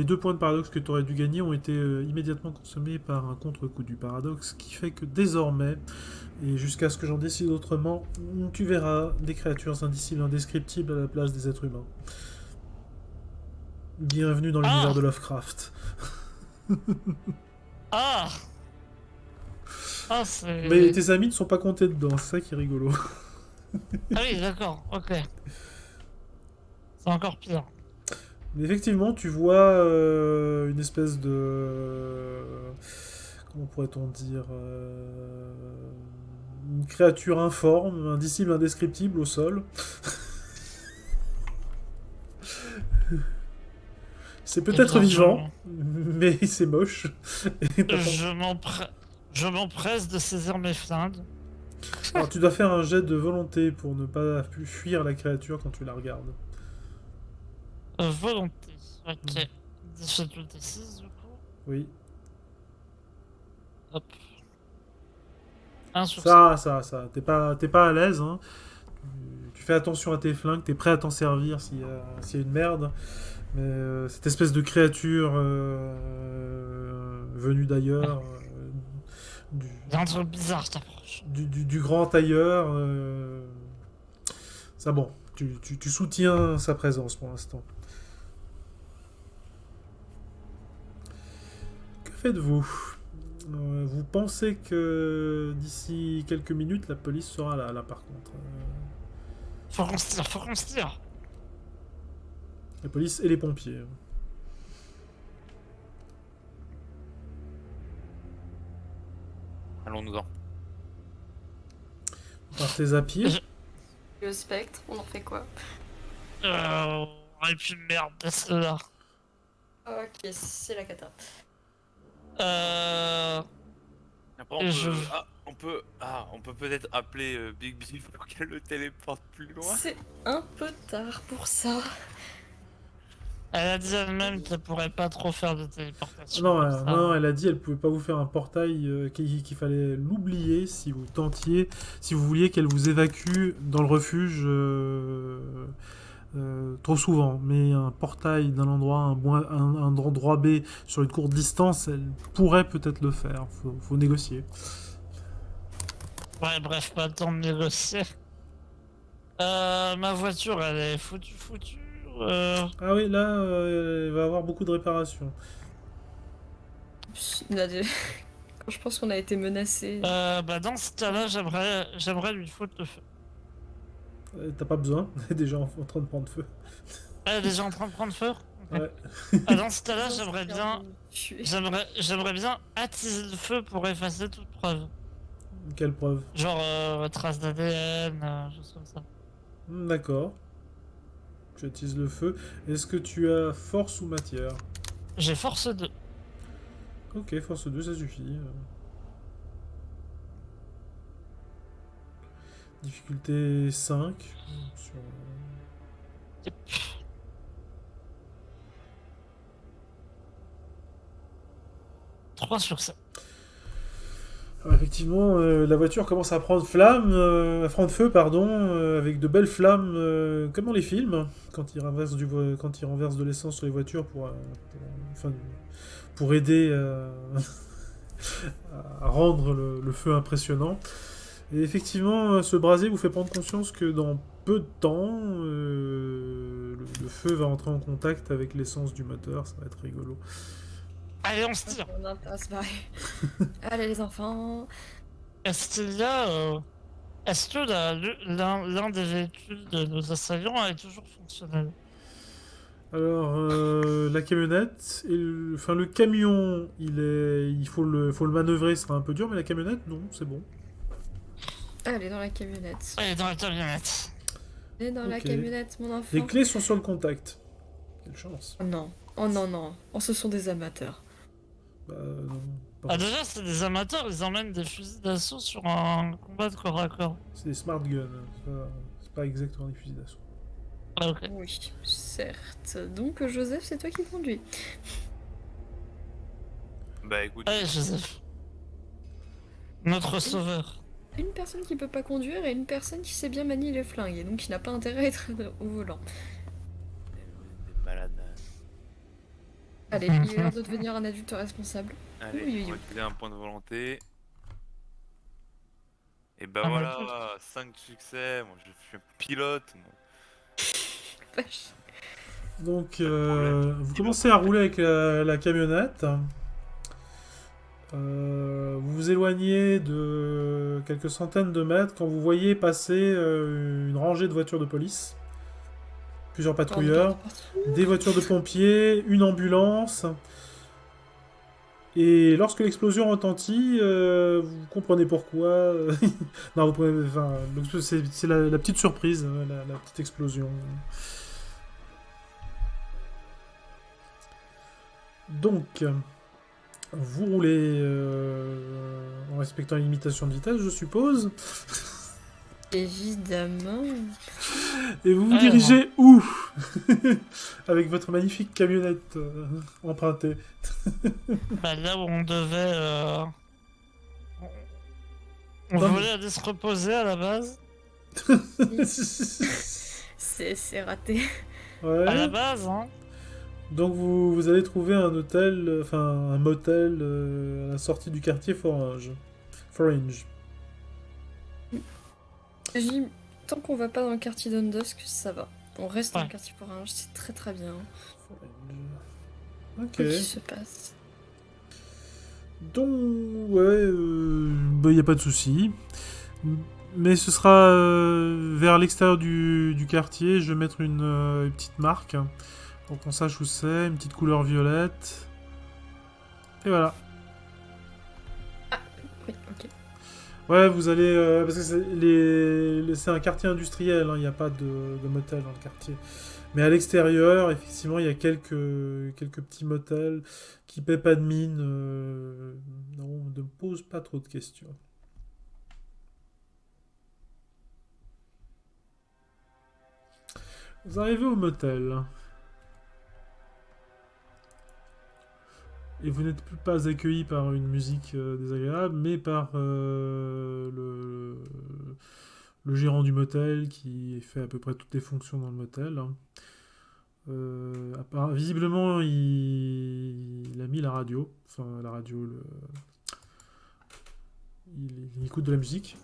2 points de paradoxe que tu aurais dû gagner ont été immédiatement consommés par un contre-coup du paradoxe, qui fait que désormais, et jusqu'à ce que j'en décide autrement, tu verras des créatures indicibles, indescriptibles à la place des êtres humains. Bienvenue dans l'univers de Lovecraft. Ah c'est... Mais tes amis ne sont pas comptés dedans, c'est ça qui est rigolo. Ah oui, d'accord, ok. C'est encore pire. Mais effectivement, tu vois une espèce de... Comment pourrait-on dire une créature informe, indicible, indescriptible au sol. C'est peut-être vivant, mais c'est moche. Je m'empresse de saisir mes flingues. Alors tu dois faire un jet de volonté pour ne pas fuir la créature quand tu la regardes. Volonté, ok. Difficulté 6 du coup. Oui. Hop. Un succès. Ça. T'es pas à l'aise, hein. Tu fais attention à tes flingues, t'es prêt à t'en servir s'il y a une merde. Mais cette espèce de créature venue d'ailleurs, Il y a un truc bizarre qui t'approche. du grand ailleurs, ça bon, tu soutiens sa présence pour l'instant. Que faites-vous ? Vous pensez que d'ici quelques minutes, la police sera là par contre. Faut qu'on se tire. La police et les pompiers. Allons-nous-en. Vous partez à pied ? Le spectre, on en fait quoi? Et puis merde, là. Ok, c'est la cata. Après, on peut peut-être appeler Big B pour qu'elle le téléporte plus loin. C'est un peu tard pour ça. Elle a dit elle-même qu'elle pourrait pas trop faire de téléportation. Non, elle a dit elle pouvait pas vous faire un portail, qu'il fallait l'oublier si vous tentiez, si vous vouliez qu'elle vous évacue dans le refuge trop souvent. Mais un portail d'un endroit, un endroit B sur une courte distance, elle pourrait peut-être le faire. Faut négocier. Ouais, bref, pas le temps de négocier. Ma voiture, elle est foutue. Ah oui, là, il va y avoir beaucoup de réparations. Quand je pense qu'on a été menacé. Dans ce cas-là, j'aimerais lui foutre le feu. T'as pas besoin, elle est déjà en train de prendre feu. Elle est déjà en train de prendre feu. Ouais. Dans ce cas-là, j'aimerais bien attiser le feu pour effacer toute preuve. Quelle preuve? Genre traces d'ADN, choses comme ça. D'accord. Tu attises le feu. Est-ce que tu as force ou matière? J'ai force 2. Ok, force 2, ça suffit. Difficulté 5. Sur... Yep. Trois succès. Alors, effectivement, la voiture commence à prendre feu, avec de belles flammes, comme dans les films, quand ils renversent de l'essence sur les voitures pour aider à rendre le feu impressionnant. Et effectivement, ce brasier vous fait prendre conscience que dans peu de temps, le feu va entrer en contact avec l'essence du moteur, ça va être rigolo. Allez, on se tire. On a intérêt à se barrer. Allez les enfants. Est-ce qu'il y a Est-ce que l'un des véhicules de nos assaillants est toujours fonctionnel? Alors, la camionnette, enfin le camion, il faut le manœuvrer, ce sera un peu dur, mais la camionnette, non, c'est bon. Allez, dans la camionnette. Elle est dans la camionnette. Allez, dans la Ok. camionnette, mon enfant. Les clés sont sur le contact. Quelle chance. Oh non. Oh non, non. Oh, ce sont des amateurs. Bah, non. Ah, déjà, c'est des amateurs, ils emmènent des fusils d'assaut sur un combat de corps à corps. C'est des smart guns, c'est pas exactement des fusils d'assaut. Ah, ok. Oui, certes. Donc, Joseph, c'est toi qui conduis. Bah écoute, Allez, Joseph. Notre sauveur. Une personne qui peut pas conduire et une personne qui sait bien manier les flingues, et donc qui n'a pas intérêt à être au volant. vous êtes des malades. Allez, il est l'heure de devenir un adulte responsable. Allez, Oui, oui, on va oui. utiliser un point de volonté. Et bah Ah, voilà, 5 succès, moi je suis un pilote. Moi. Vache. Donc, Pas de problème. vous commencez à rouler avec la camionnette. Vous vous éloignez de quelques centaines de mètres quand vous voyez passer une rangée de voitures de police, plusieurs patrouilleurs, des voitures de pompiers, une ambulance. Et lorsque l'explosion retentit, vous comprenez pourquoi. Non, vous prenez, enfin, c'est la petite surprise, la petite explosion. Donc, vous roulez en respectant une limitation de vitesse, je suppose. Évidemment. Et vous vous Ouais, dirigez où? Avec votre magnifique camionnette empruntée. Bah, là où on devait. On Non, voulait aller se reposer à la base. C'est raté. À la Ouais. base, hein. Donc vous allez trouver un hôtel, enfin un motel à la sortie du quartier Forange. Tant qu'on va pas dans le quartier d'Undusk, ça va. On reste dans Ouais. le quartier Orange, c'est très très bien. Ok. Qu'est-ce qui se passe? Donc, ouais, bah, y a pas de souci. Mais ce sera vers l'extérieur du quartier. Je vais mettre une petite marque pour qu'on sache où c'est. Une petite couleur violette. Et voilà. Oui, ok. Ouais, vous allez. Parce que c'est un quartier industriel, il n'y a pas de motel dans le quartier. Mais à l'extérieur, effectivement, il y a quelques petits motels qui paient pas de mine. Non, ne pose pas trop de questions. Vous arrivez au motel. Et vous n'êtes plus pas accueilli par une musique désagréable, mais par le gérant du motel qui fait à peu près toutes les fonctions dans le motel. Visiblement, il a mis la radio. Enfin, la radio, il écoute de la musique.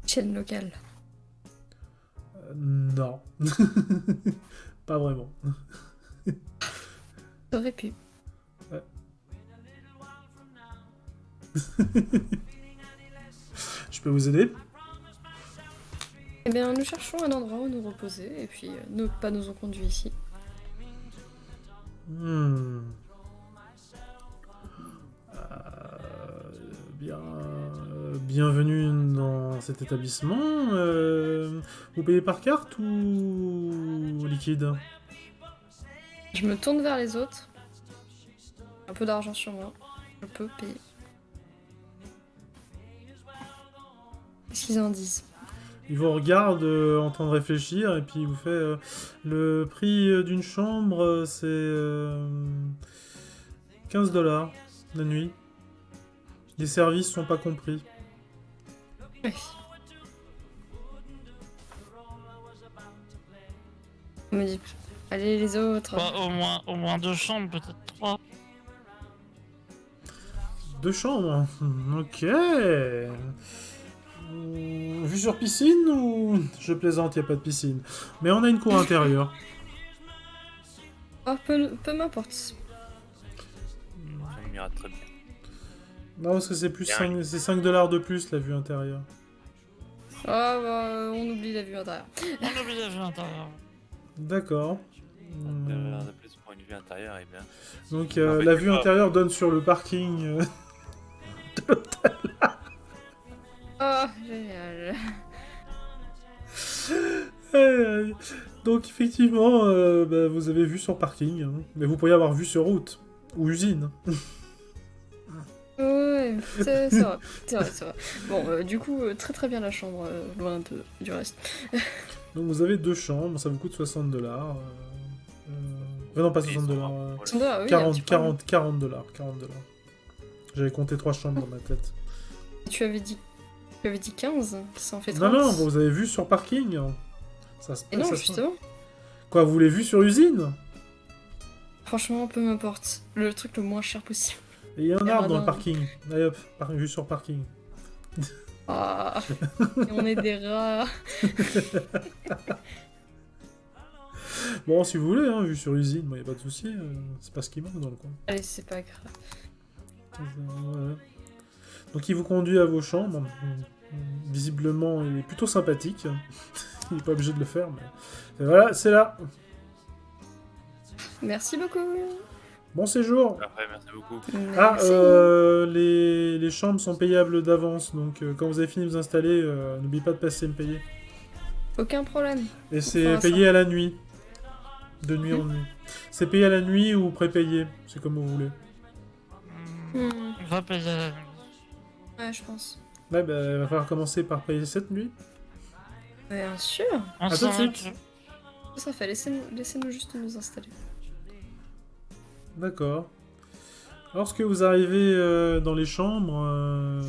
Chaîne locale. Non. Pas vraiment. T'aurais pu. Je peux vous aider? Eh bien, nous cherchons un endroit où nous reposer, et puis nos pas nous ont conduits ici. Hmm. Bienvenue dans cet établissement. Vous payez par carte ou liquide? Je me tourne vers les autres. Un peu d'argent sur moi. Je peux payer. Qu'est-ce qu'ils en disent? Il vous regarde en train de réfléchir et puis il vous fait le prix d'une chambre, c'est 15$ la nuit. Les services sont pas compris. Oui. On me dit, allez les autres. Bah, au moins 2 chambres, peut-être 3. 2 chambres. Ok. Vue sur piscine ou... Je plaisante, il n'y a pas de piscine. Mais on a une cour intérieure. Oh, peu m'importe. Ça m'ira très bien. Non, parce que c'est plus Bien. 5, c'est 5 $ de plus la vue intérieure. Ah bah, on oublie la vue intérieure. On oublie la vue intérieure. D'accord. De plus pour une vue intérieure, et bien. Donc Non, mais la c'est vue pas- intérieure donne sur le parking. Oh, génial. Donc effectivement, bah, vous avez vu sur parking, hein. Mais vous pourriez avoir vu sur route ou usine. Ouais, c'est vrai, c'est vrai, c'est vrai. Bon, du coup, très très bien la chambre, loin du reste. Donc vous avez 2 chambres, ça vous coûte 60 $. Non, pas Et 60 $. voilà. Ah oui, un 40, petit peu. 40, 40 $. 40 $. J'avais compté 3 chambres dans ma tête. Tu avais dit 15, ça en fait 30. Non, non, vous avez vu sur parking. Ça se Et non, ça se- justement. Quoi, vous l'avez vu sur usine? Franchement, peu m'importe. Le truc le moins cher possible. Et il y a un Et arbre dans le radin. parking. Allez hop, vue sur parking. Ah, et on est des rats. Bon, si vous voulez, hein, vue sur usine, il n'y a pas de souci. C'est pas ce qui manque dans le coin. Allez, c'est pas grave. Voilà. Donc il vous conduit à vos chambres. Visiblement, il est plutôt sympathique. Il n'est pas obligé de le faire, mais... Et voilà, c'est là. Merci beaucoup. Bon séjour. Après, merci beaucoup. Ah, Merci. les chambres sont payables d'avance, donc quand vous avez fini de vous installer, n'oubliez pas de passer me payer. Aucun problème. Et c'est fera ça. payé à la nuit. De nuit en nuit. C'est payé à la nuit ou prépayé, c'est comme vous voulez. Hmm, On va payer la nuit. ouais, je pense. Ouais, bah, il va falloir commencer par payer cette nuit. Bien sûr. On À tout s'en de suite. occupe. Ça sera fait. Laissez-nous juste nous installer. D'accord. Lorsque vous arrivez dans les chambres,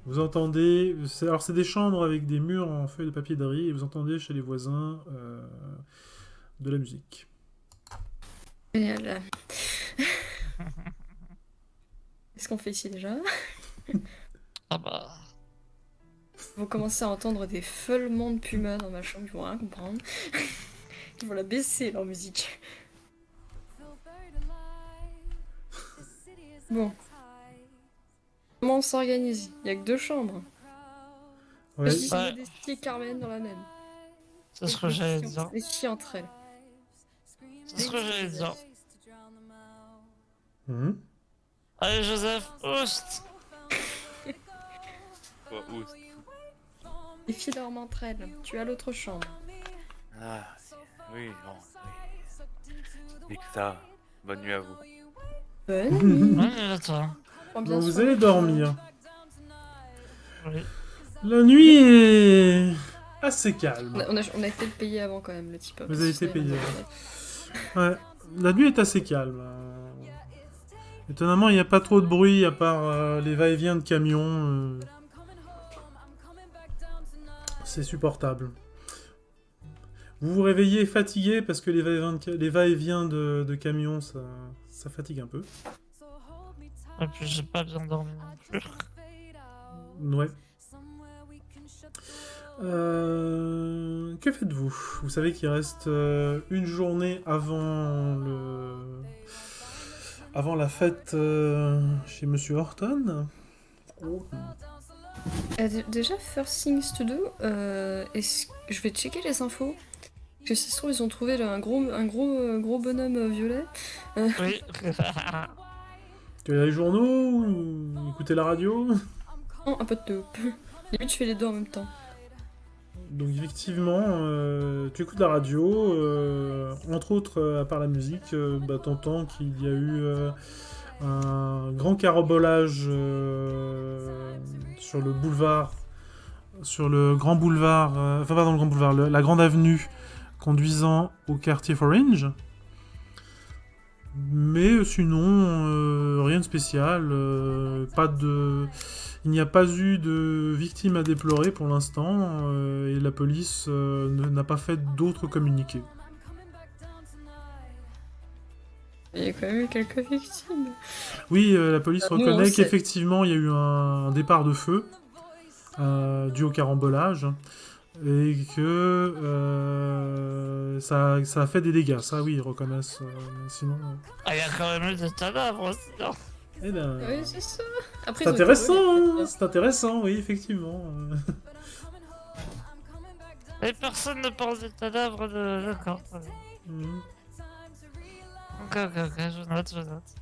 vous entendez... Alors c'est des chambres avec des murs en feuilles de papier de riz, et vous entendez chez les voisins de la musique. Génial. Qu'est-ce qu'on fait ici déjà? Ah bah. Vous commencez à entendre des feulements de puma dans ma chambre, ils vont rien comprendre. Ils vont la baisser leur musique. Bon. Comment on s'organise? Il y a que 2 chambres. Ouais. Je dis c'est Ouais. Modestie et Carmen dans la même. C'est ce que j'allais dire. Les filles entre elles. C'est ce que j'allais dire. Mhm. Allez, Joseph, oust! Quoi, où Les filles dorment entre elles. Tu as l'autre chambre. Ah, oui, bon, oui. Et que ça, bonne nuit à vous. Bonne nuit. Ouais, mais attends. Prends bien Donc vous soin allez de toi. dormir. Oui. La nuit est assez calme. On a été le payer avant quand même, le type. Vous avez été payé Ouais, la nuit est assez calme. Étonnamment, il n'y a pas trop de bruit à part les va-et-vient de camions. C'est supportable. Vous vous réveillez fatigué parce que les va-et-vient de camions, ça fatigue un peu. Et puis j'ai pas bien dormi non plus. Ouais. Que faites-vous? Vous savez qu'il reste une journée avant la fête chez Monsieur Horton. Oh. Déjà, first things to do, je vais checker les infos. Parce que si ça se trouve, ils ont trouvé là, un gros bonhomme violet. Oui. Tu as les journaux ou écouter la radio? Non, un peu de tout. Limite, je fais les deux en même temps. Donc effectivement, tu écoutes la radio, entre autres, à part la musique, t'entends qu'il y a eu un grand carambolage sur le boulevard, sur le grand boulevard, enfin pas dans le grand boulevard, la grande avenue conduisant au quartier Forange. Mais sinon, rien de spécial, il n'y a pas eu de victimes à déplorer pour l'instant, et la police n'a pas fait d'autres communiqués. Il y a quand même eu quelques victimes. Oui, la police Nous, on reconnaît sait. qu'effectivement il y a eu un départ de feu dû au carambolage et que ça a fait des dégâts. Ça, oui, ils reconnaissent. Sinon, Ah, il y a quand même eu des cadavres aussi. Hein. Eh ben, Oui, c'est ça. Après, c'est ils ont été intéressant, volés. hein, c'est intéressant, oui, effectivement. Et personne ne parle des cadavres de... D'accord. Très bien. Mhm. Ok, je note, je note.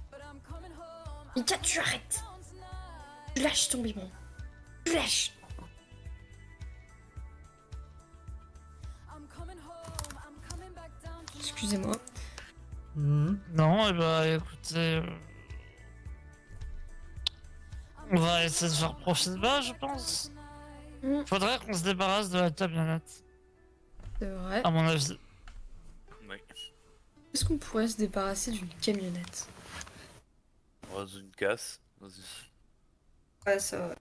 Mika, tu arrêtes. Tu lâches ton bibon. Tu lâches. Excusez-moi. Mhm. Non, et bah écoutez... On va essayer de faire profil bas, je pense. Mm. Faudrait qu'on se débarrasse de la camionnette, C'est vrai. à mon avis. Ouais. Est-ce qu'on pourrait se débarrasser d'une camionnette? Dans une casse. Dans une... Ouais, c'est vrai.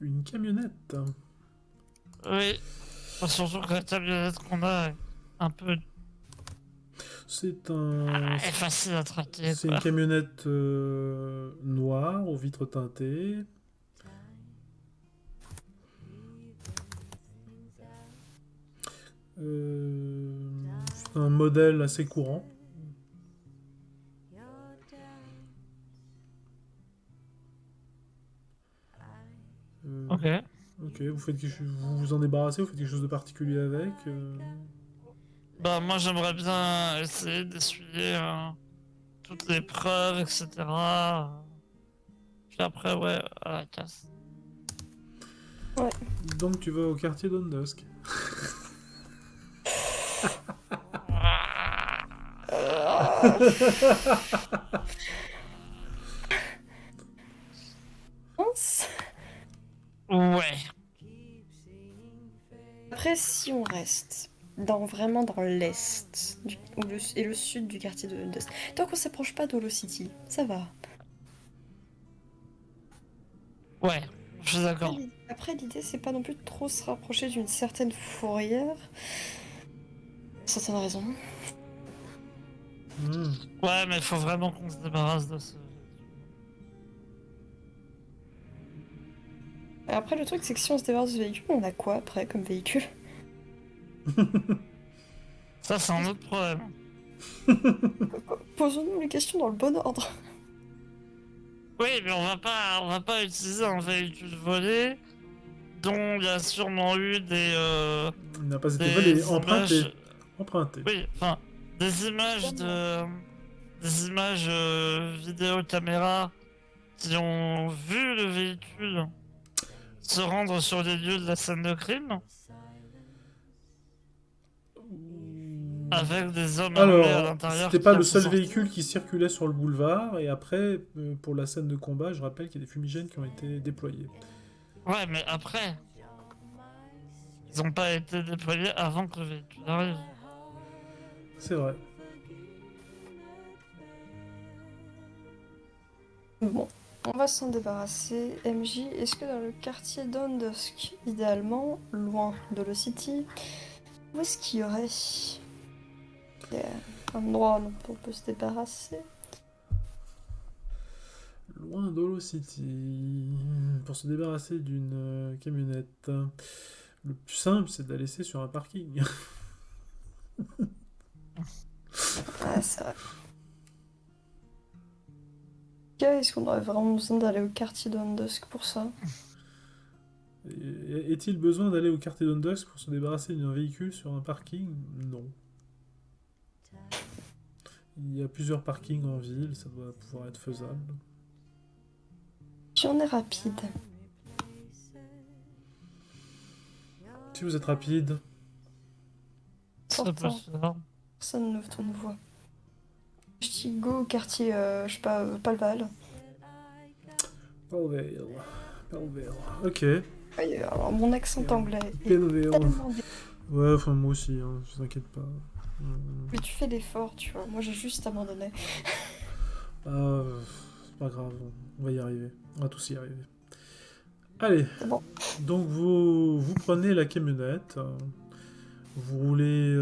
Une camionnette. Oui. Enfin, surtout que la camionnette qu'on a est un peu C'est un... est facile à traquer, C'est quoi. une camionnette noire aux vitres teintées. C'est un modèle assez courant. Ok. Ok, vous vous en débarrassez, vous faites quelque chose de particulier avec Bah moi j'aimerais bien essayer d'essuyer toutes les preuves, etc. Puis après, ouais, à la casse. Donc tu vas au quartier Dondusk. Mince. Ouais. Après, si on reste vraiment dans l'est et le sud du quartier de Dust, tant qu'on s'approche pas d'Holo City, ça va. Ouais, je suis d'accord. Après, l'idée, c'est pas non plus de trop se rapprocher d'une certaine fourrière. Pour certaines raisons. Hmm. Ouais, mais il faut vraiment qu'on se débarrasse de ce... Et après, le truc, c'est que si on se débarrasse du véhicule, on a quoi après comme véhicule? Ça, c'est un autre problème. Posons-nous les questions dans le bon ordre. Oui, mais on va pas utiliser un véhicule volé dont il y a sûrement eu Il n'a pas été des volé, emprunté. images... Emprunté. Oui, enfin, des images de... Des images vidéo caméra qui ont vu le véhicule se rendre sur les lieux de la scène de crime avec des hommes armés à Alors, l'intérieur. c'était pas qui le en sont seul sortis. véhicule qui circulait sur le boulevard, et après, pour la scène de combat, je rappelle qu'il y a des fumigènes qui ont été déployés. Ouais, mais après, ils ont pas été déployés avant que le véhicule arrive. C'est vrai. Bon, on va s'en débarrasser. MJ, est-ce que dans le quartier d'Ondusk, idéalement, loin d'Holo City, où est-ce qu'il y aurait un endroit dont on peut se débarrasser? Loin d'Holo City. Pour se débarrasser d'une camionnette, le plus simple, c'est de la laisser sur un parking. Ouais, c'est vrai. Ok, est-ce qu'on aurait vraiment besoin d'aller au quartier d'Ondusk pour ça? Est-il besoin d'aller au quartier d'Ondusk pour se débarrasser d'un véhicule sur un parking? Non. Il y a plusieurs parkings en ville, ça doit pouvoir être faisable. Si on est rapide. Si vous êtes rapide, Ça peut Pourtant, se faire. personne ne nous voit. Je dis go au quartier, je sais pas, Palval. Palvale. Palvale. Ok. Ouais, alors mon accent anglais est Palvale. tellement Ouais, enfin moi aussi, hein, je vous inquiète pas. Mais tu fais l'effort, tu vois. Moi, j'ai juste abandonné. Ah, c'est pas grave, on va y arriver. On va tous y arriver. Allez, C'est bon. donc vous prenez la camionnette, vous roulez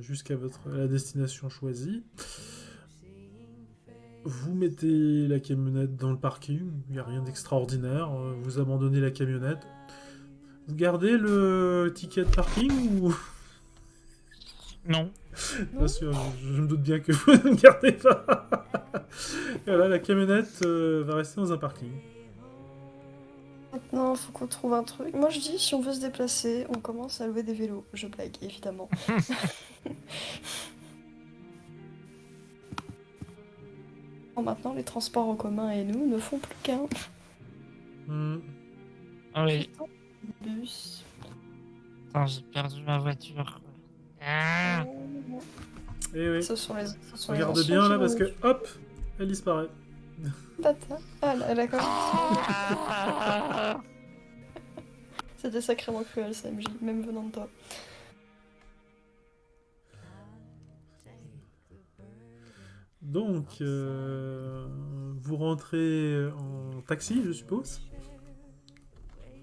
jusqu'à la destination choisie. Vous mettez la camionnette dans le parking, il n'y a rien d'extraordinaire. Vous abandonnez la camionnette. Vous gardez le ticket de parking ou... Non. Bien sûr, je me doute bien que vous ne gardez pas. Voilà, la camionnette va rester dans un parking. Maintenant, faut qu'on trouve un truc. Moi, je dis, si on veut se déplacer, on commence à louer des vélos. Je blague, évidemment. Bon, maintenant, les transports en commun et nous ne font plus qu'un. Hmm. Ah oui. Putain, bus. Putain, j'ai perdu ma voiture. Quoi. Ah. Eh oui. Ce sont les Regarde anciens bien qui là vont parce nous que hop, elle disparaît. Bâtard. Ah, elle a quand même... Ah. C'était sacrément cruel, ça, MJ, même venant de toi. Donc, vous rentrez en taxi, je suppose.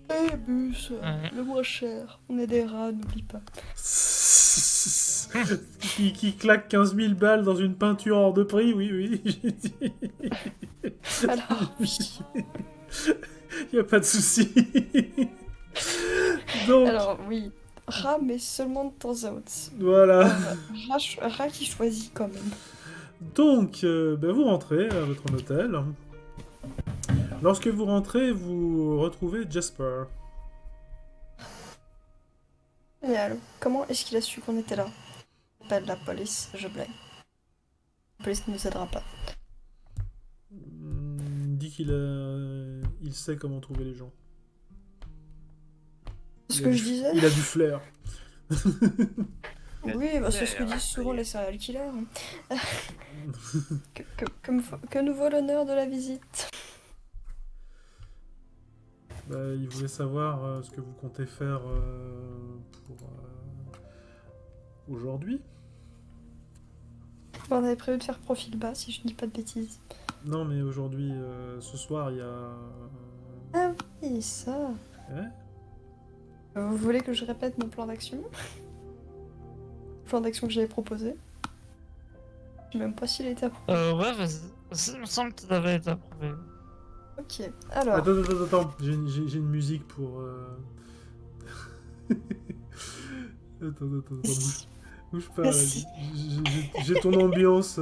Eh, bus, Ouais. le moins cher. On est des rats, n'oublie pas. qui claque 15 000 balles dans une peinture hors de prix, oui, oui, j'ai dit. Alors, Il n'y a pas de souci. Donc, alors oui, rat, mais seulement de temps à autre. voilà. Rat qui choisit quand même. Donc, vous rentrez à votre hôtel. Lorsque vous rentrez, vous retrouvez Jasper. Génial. Comment est-ce qu'il a su qu'on était là? Pas de la police, je blague. La police ne nous aidera pas. Il dit il sait comment trouver les gens. C'est ce Il que a je du- disais. Il a du flair. Oui, bah, c'est ce que disent souvent les serial killers. Que nous vaut l'honneur de la visite? Il voulait savoir ce que vous comptez faire pour aujourd'hui. On avait prévu de faire profil bas, si je ne dis pas de bêtises. Non, mais aujourd'hui, ce soir, il y a... Ah oui, ça. Ouais. Vous voulez que je répète mon plan d'action? Plan d'action que j'avais proposé. Je sais même pas s'il a été approuvé. Ouais, vas-y. Il me semble que ça avait été approuvé. Ok, alors. Attends. J'ai une musique pour... Attends. Bouge pas. Merci. J'ai ton ambiance.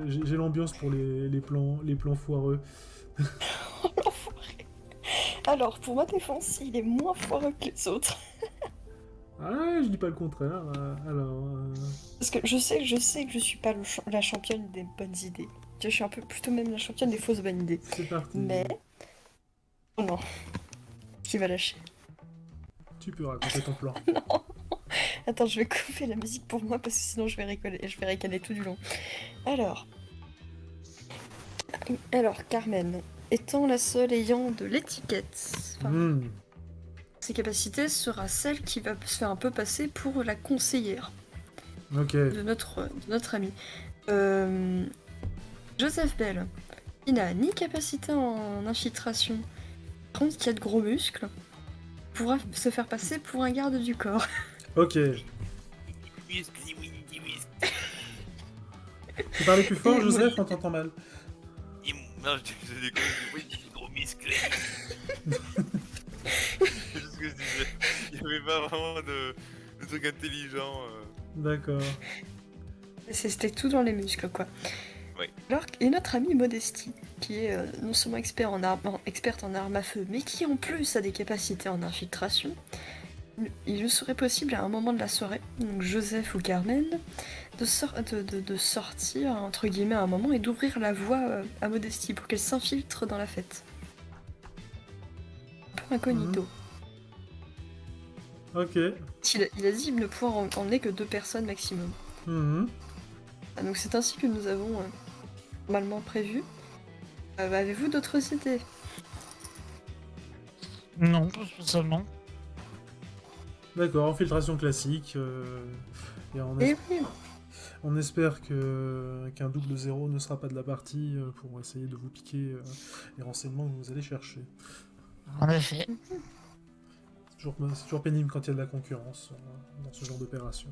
J'ai l'ambiance pour les plans foireux. Alors, pour ma défense, il est moins foireux que les autres. Ah, je dis pas le contraire. Alors... Parce que je sais que je suis pas la championne des bonnes idées. Tu vois, je suis un peu plutôt même la championne des fausses bonnes idées. c'est parti. Mais... Oh non. Qui va lâcher? Tu peux raconter ton plan. Attends, je vais couper la musique pour moi parce que sinon je vais ricaner tout du long. Alors, Carmen, étant la seule ayant de l'étiquette, enfin, ses capacités sera celle qui va se faire un peu passer pour la conseillère Ok. de notre ami. Joseph Bell, il n'a ni capacité en infiltration, par contre qui a de gros muscles, pourra se faire passer pour un garde du corps. Ok. Tu parlais plus fort, Et moi, Joseph, on t'entend mal. Non, je déconne, oui, il est gros musclé. C'est juste ce que je disais. Il n'y avait pas vraiment de truc intelligent. D'accord. C'était tout dans les muscles, quoi. Oui. Alors, et notre amie Modesty, qui est non seulement experte en armes à feu, mais qui en plus a des capacités en infiltration, il lui serait possible à un moment de la soirée, donc Joseph ou Carmen, de sortir, entre guillemets, à un moment et d'ouvrir la voie à Modesty pour qu'elle s'infiltre dans la fête. Un peu incognito. Ok. Il a dit il ne pouvoir emmener que 2 personnes maximum. Mhm. Ah, donc c'est ainsi que nous avons normalement prévu. Avez-vous d'autres idées? Non, pas spécialement. D'accord, infiltration classique. Et Eh oui, on espère qu'un double zéro ne sera pas de la partie pour essayer de vous piquer les renseignements que vous allez chercher. En effet. C'est toujours pénible quand il y a de la concurrence dans ce genre d'opération.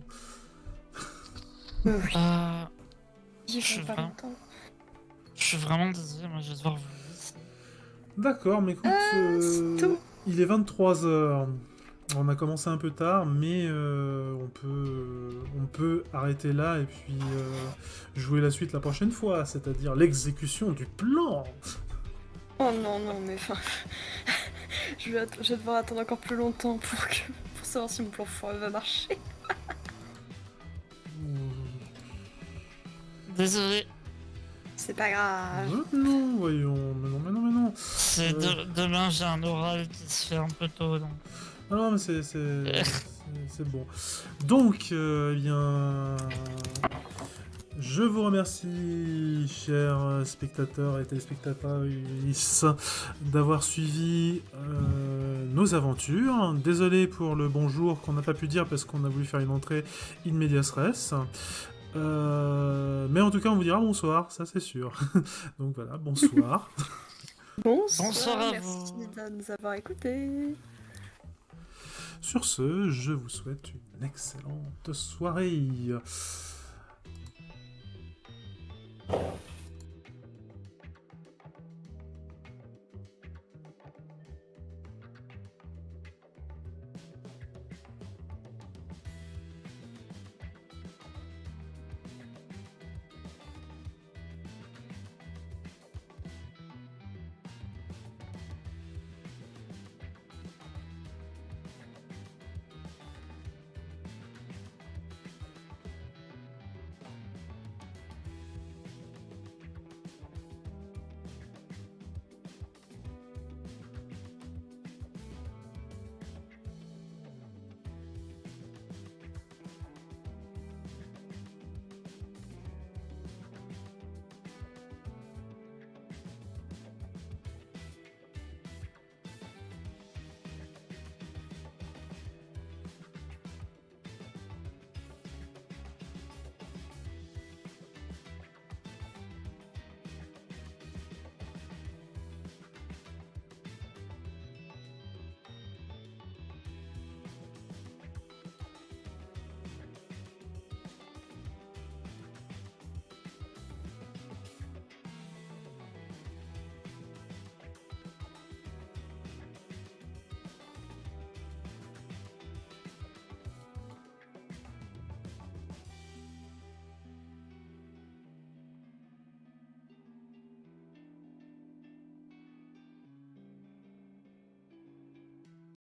oui. Je suis Ils vont pas vraiment- longtemps. Je suis vraiment désolé, moi je vais devoir vous laisser. D'accord, mais écoute, c'est tout. il est 23h. On a commencé un peu tard, mais on peut arrêter là et puis jouer la suite la prochaine fois, c'est-à-dire l'exécution du plan. Oh non, non, mais enfin. Je vais devoir attendre encore plus longtemps pour savoir si mon plan foireux va marcher. Désolé, C'est pas grave. Non, voyons, mais non. c'est demain j'ai un oral qui se fait un peu tôt, donc... Non, mais c'est bon. Donc, eh bien, je vous remercie, chers spectateurs et téléspectatrices, d'avoir suivi nos aventures. Désolé pour le bonjour qu'on n'a pas pu dire parce qu'on a voulu faire une entrée in medias res. Mais en tout cas, on vous dira bonsoir, ça c'est sûr. Donc voilà, bonsoir. Bonsoir à merci vous. de nous avoir écoutés. Sur ce, je vous souhaite une excellente soirée.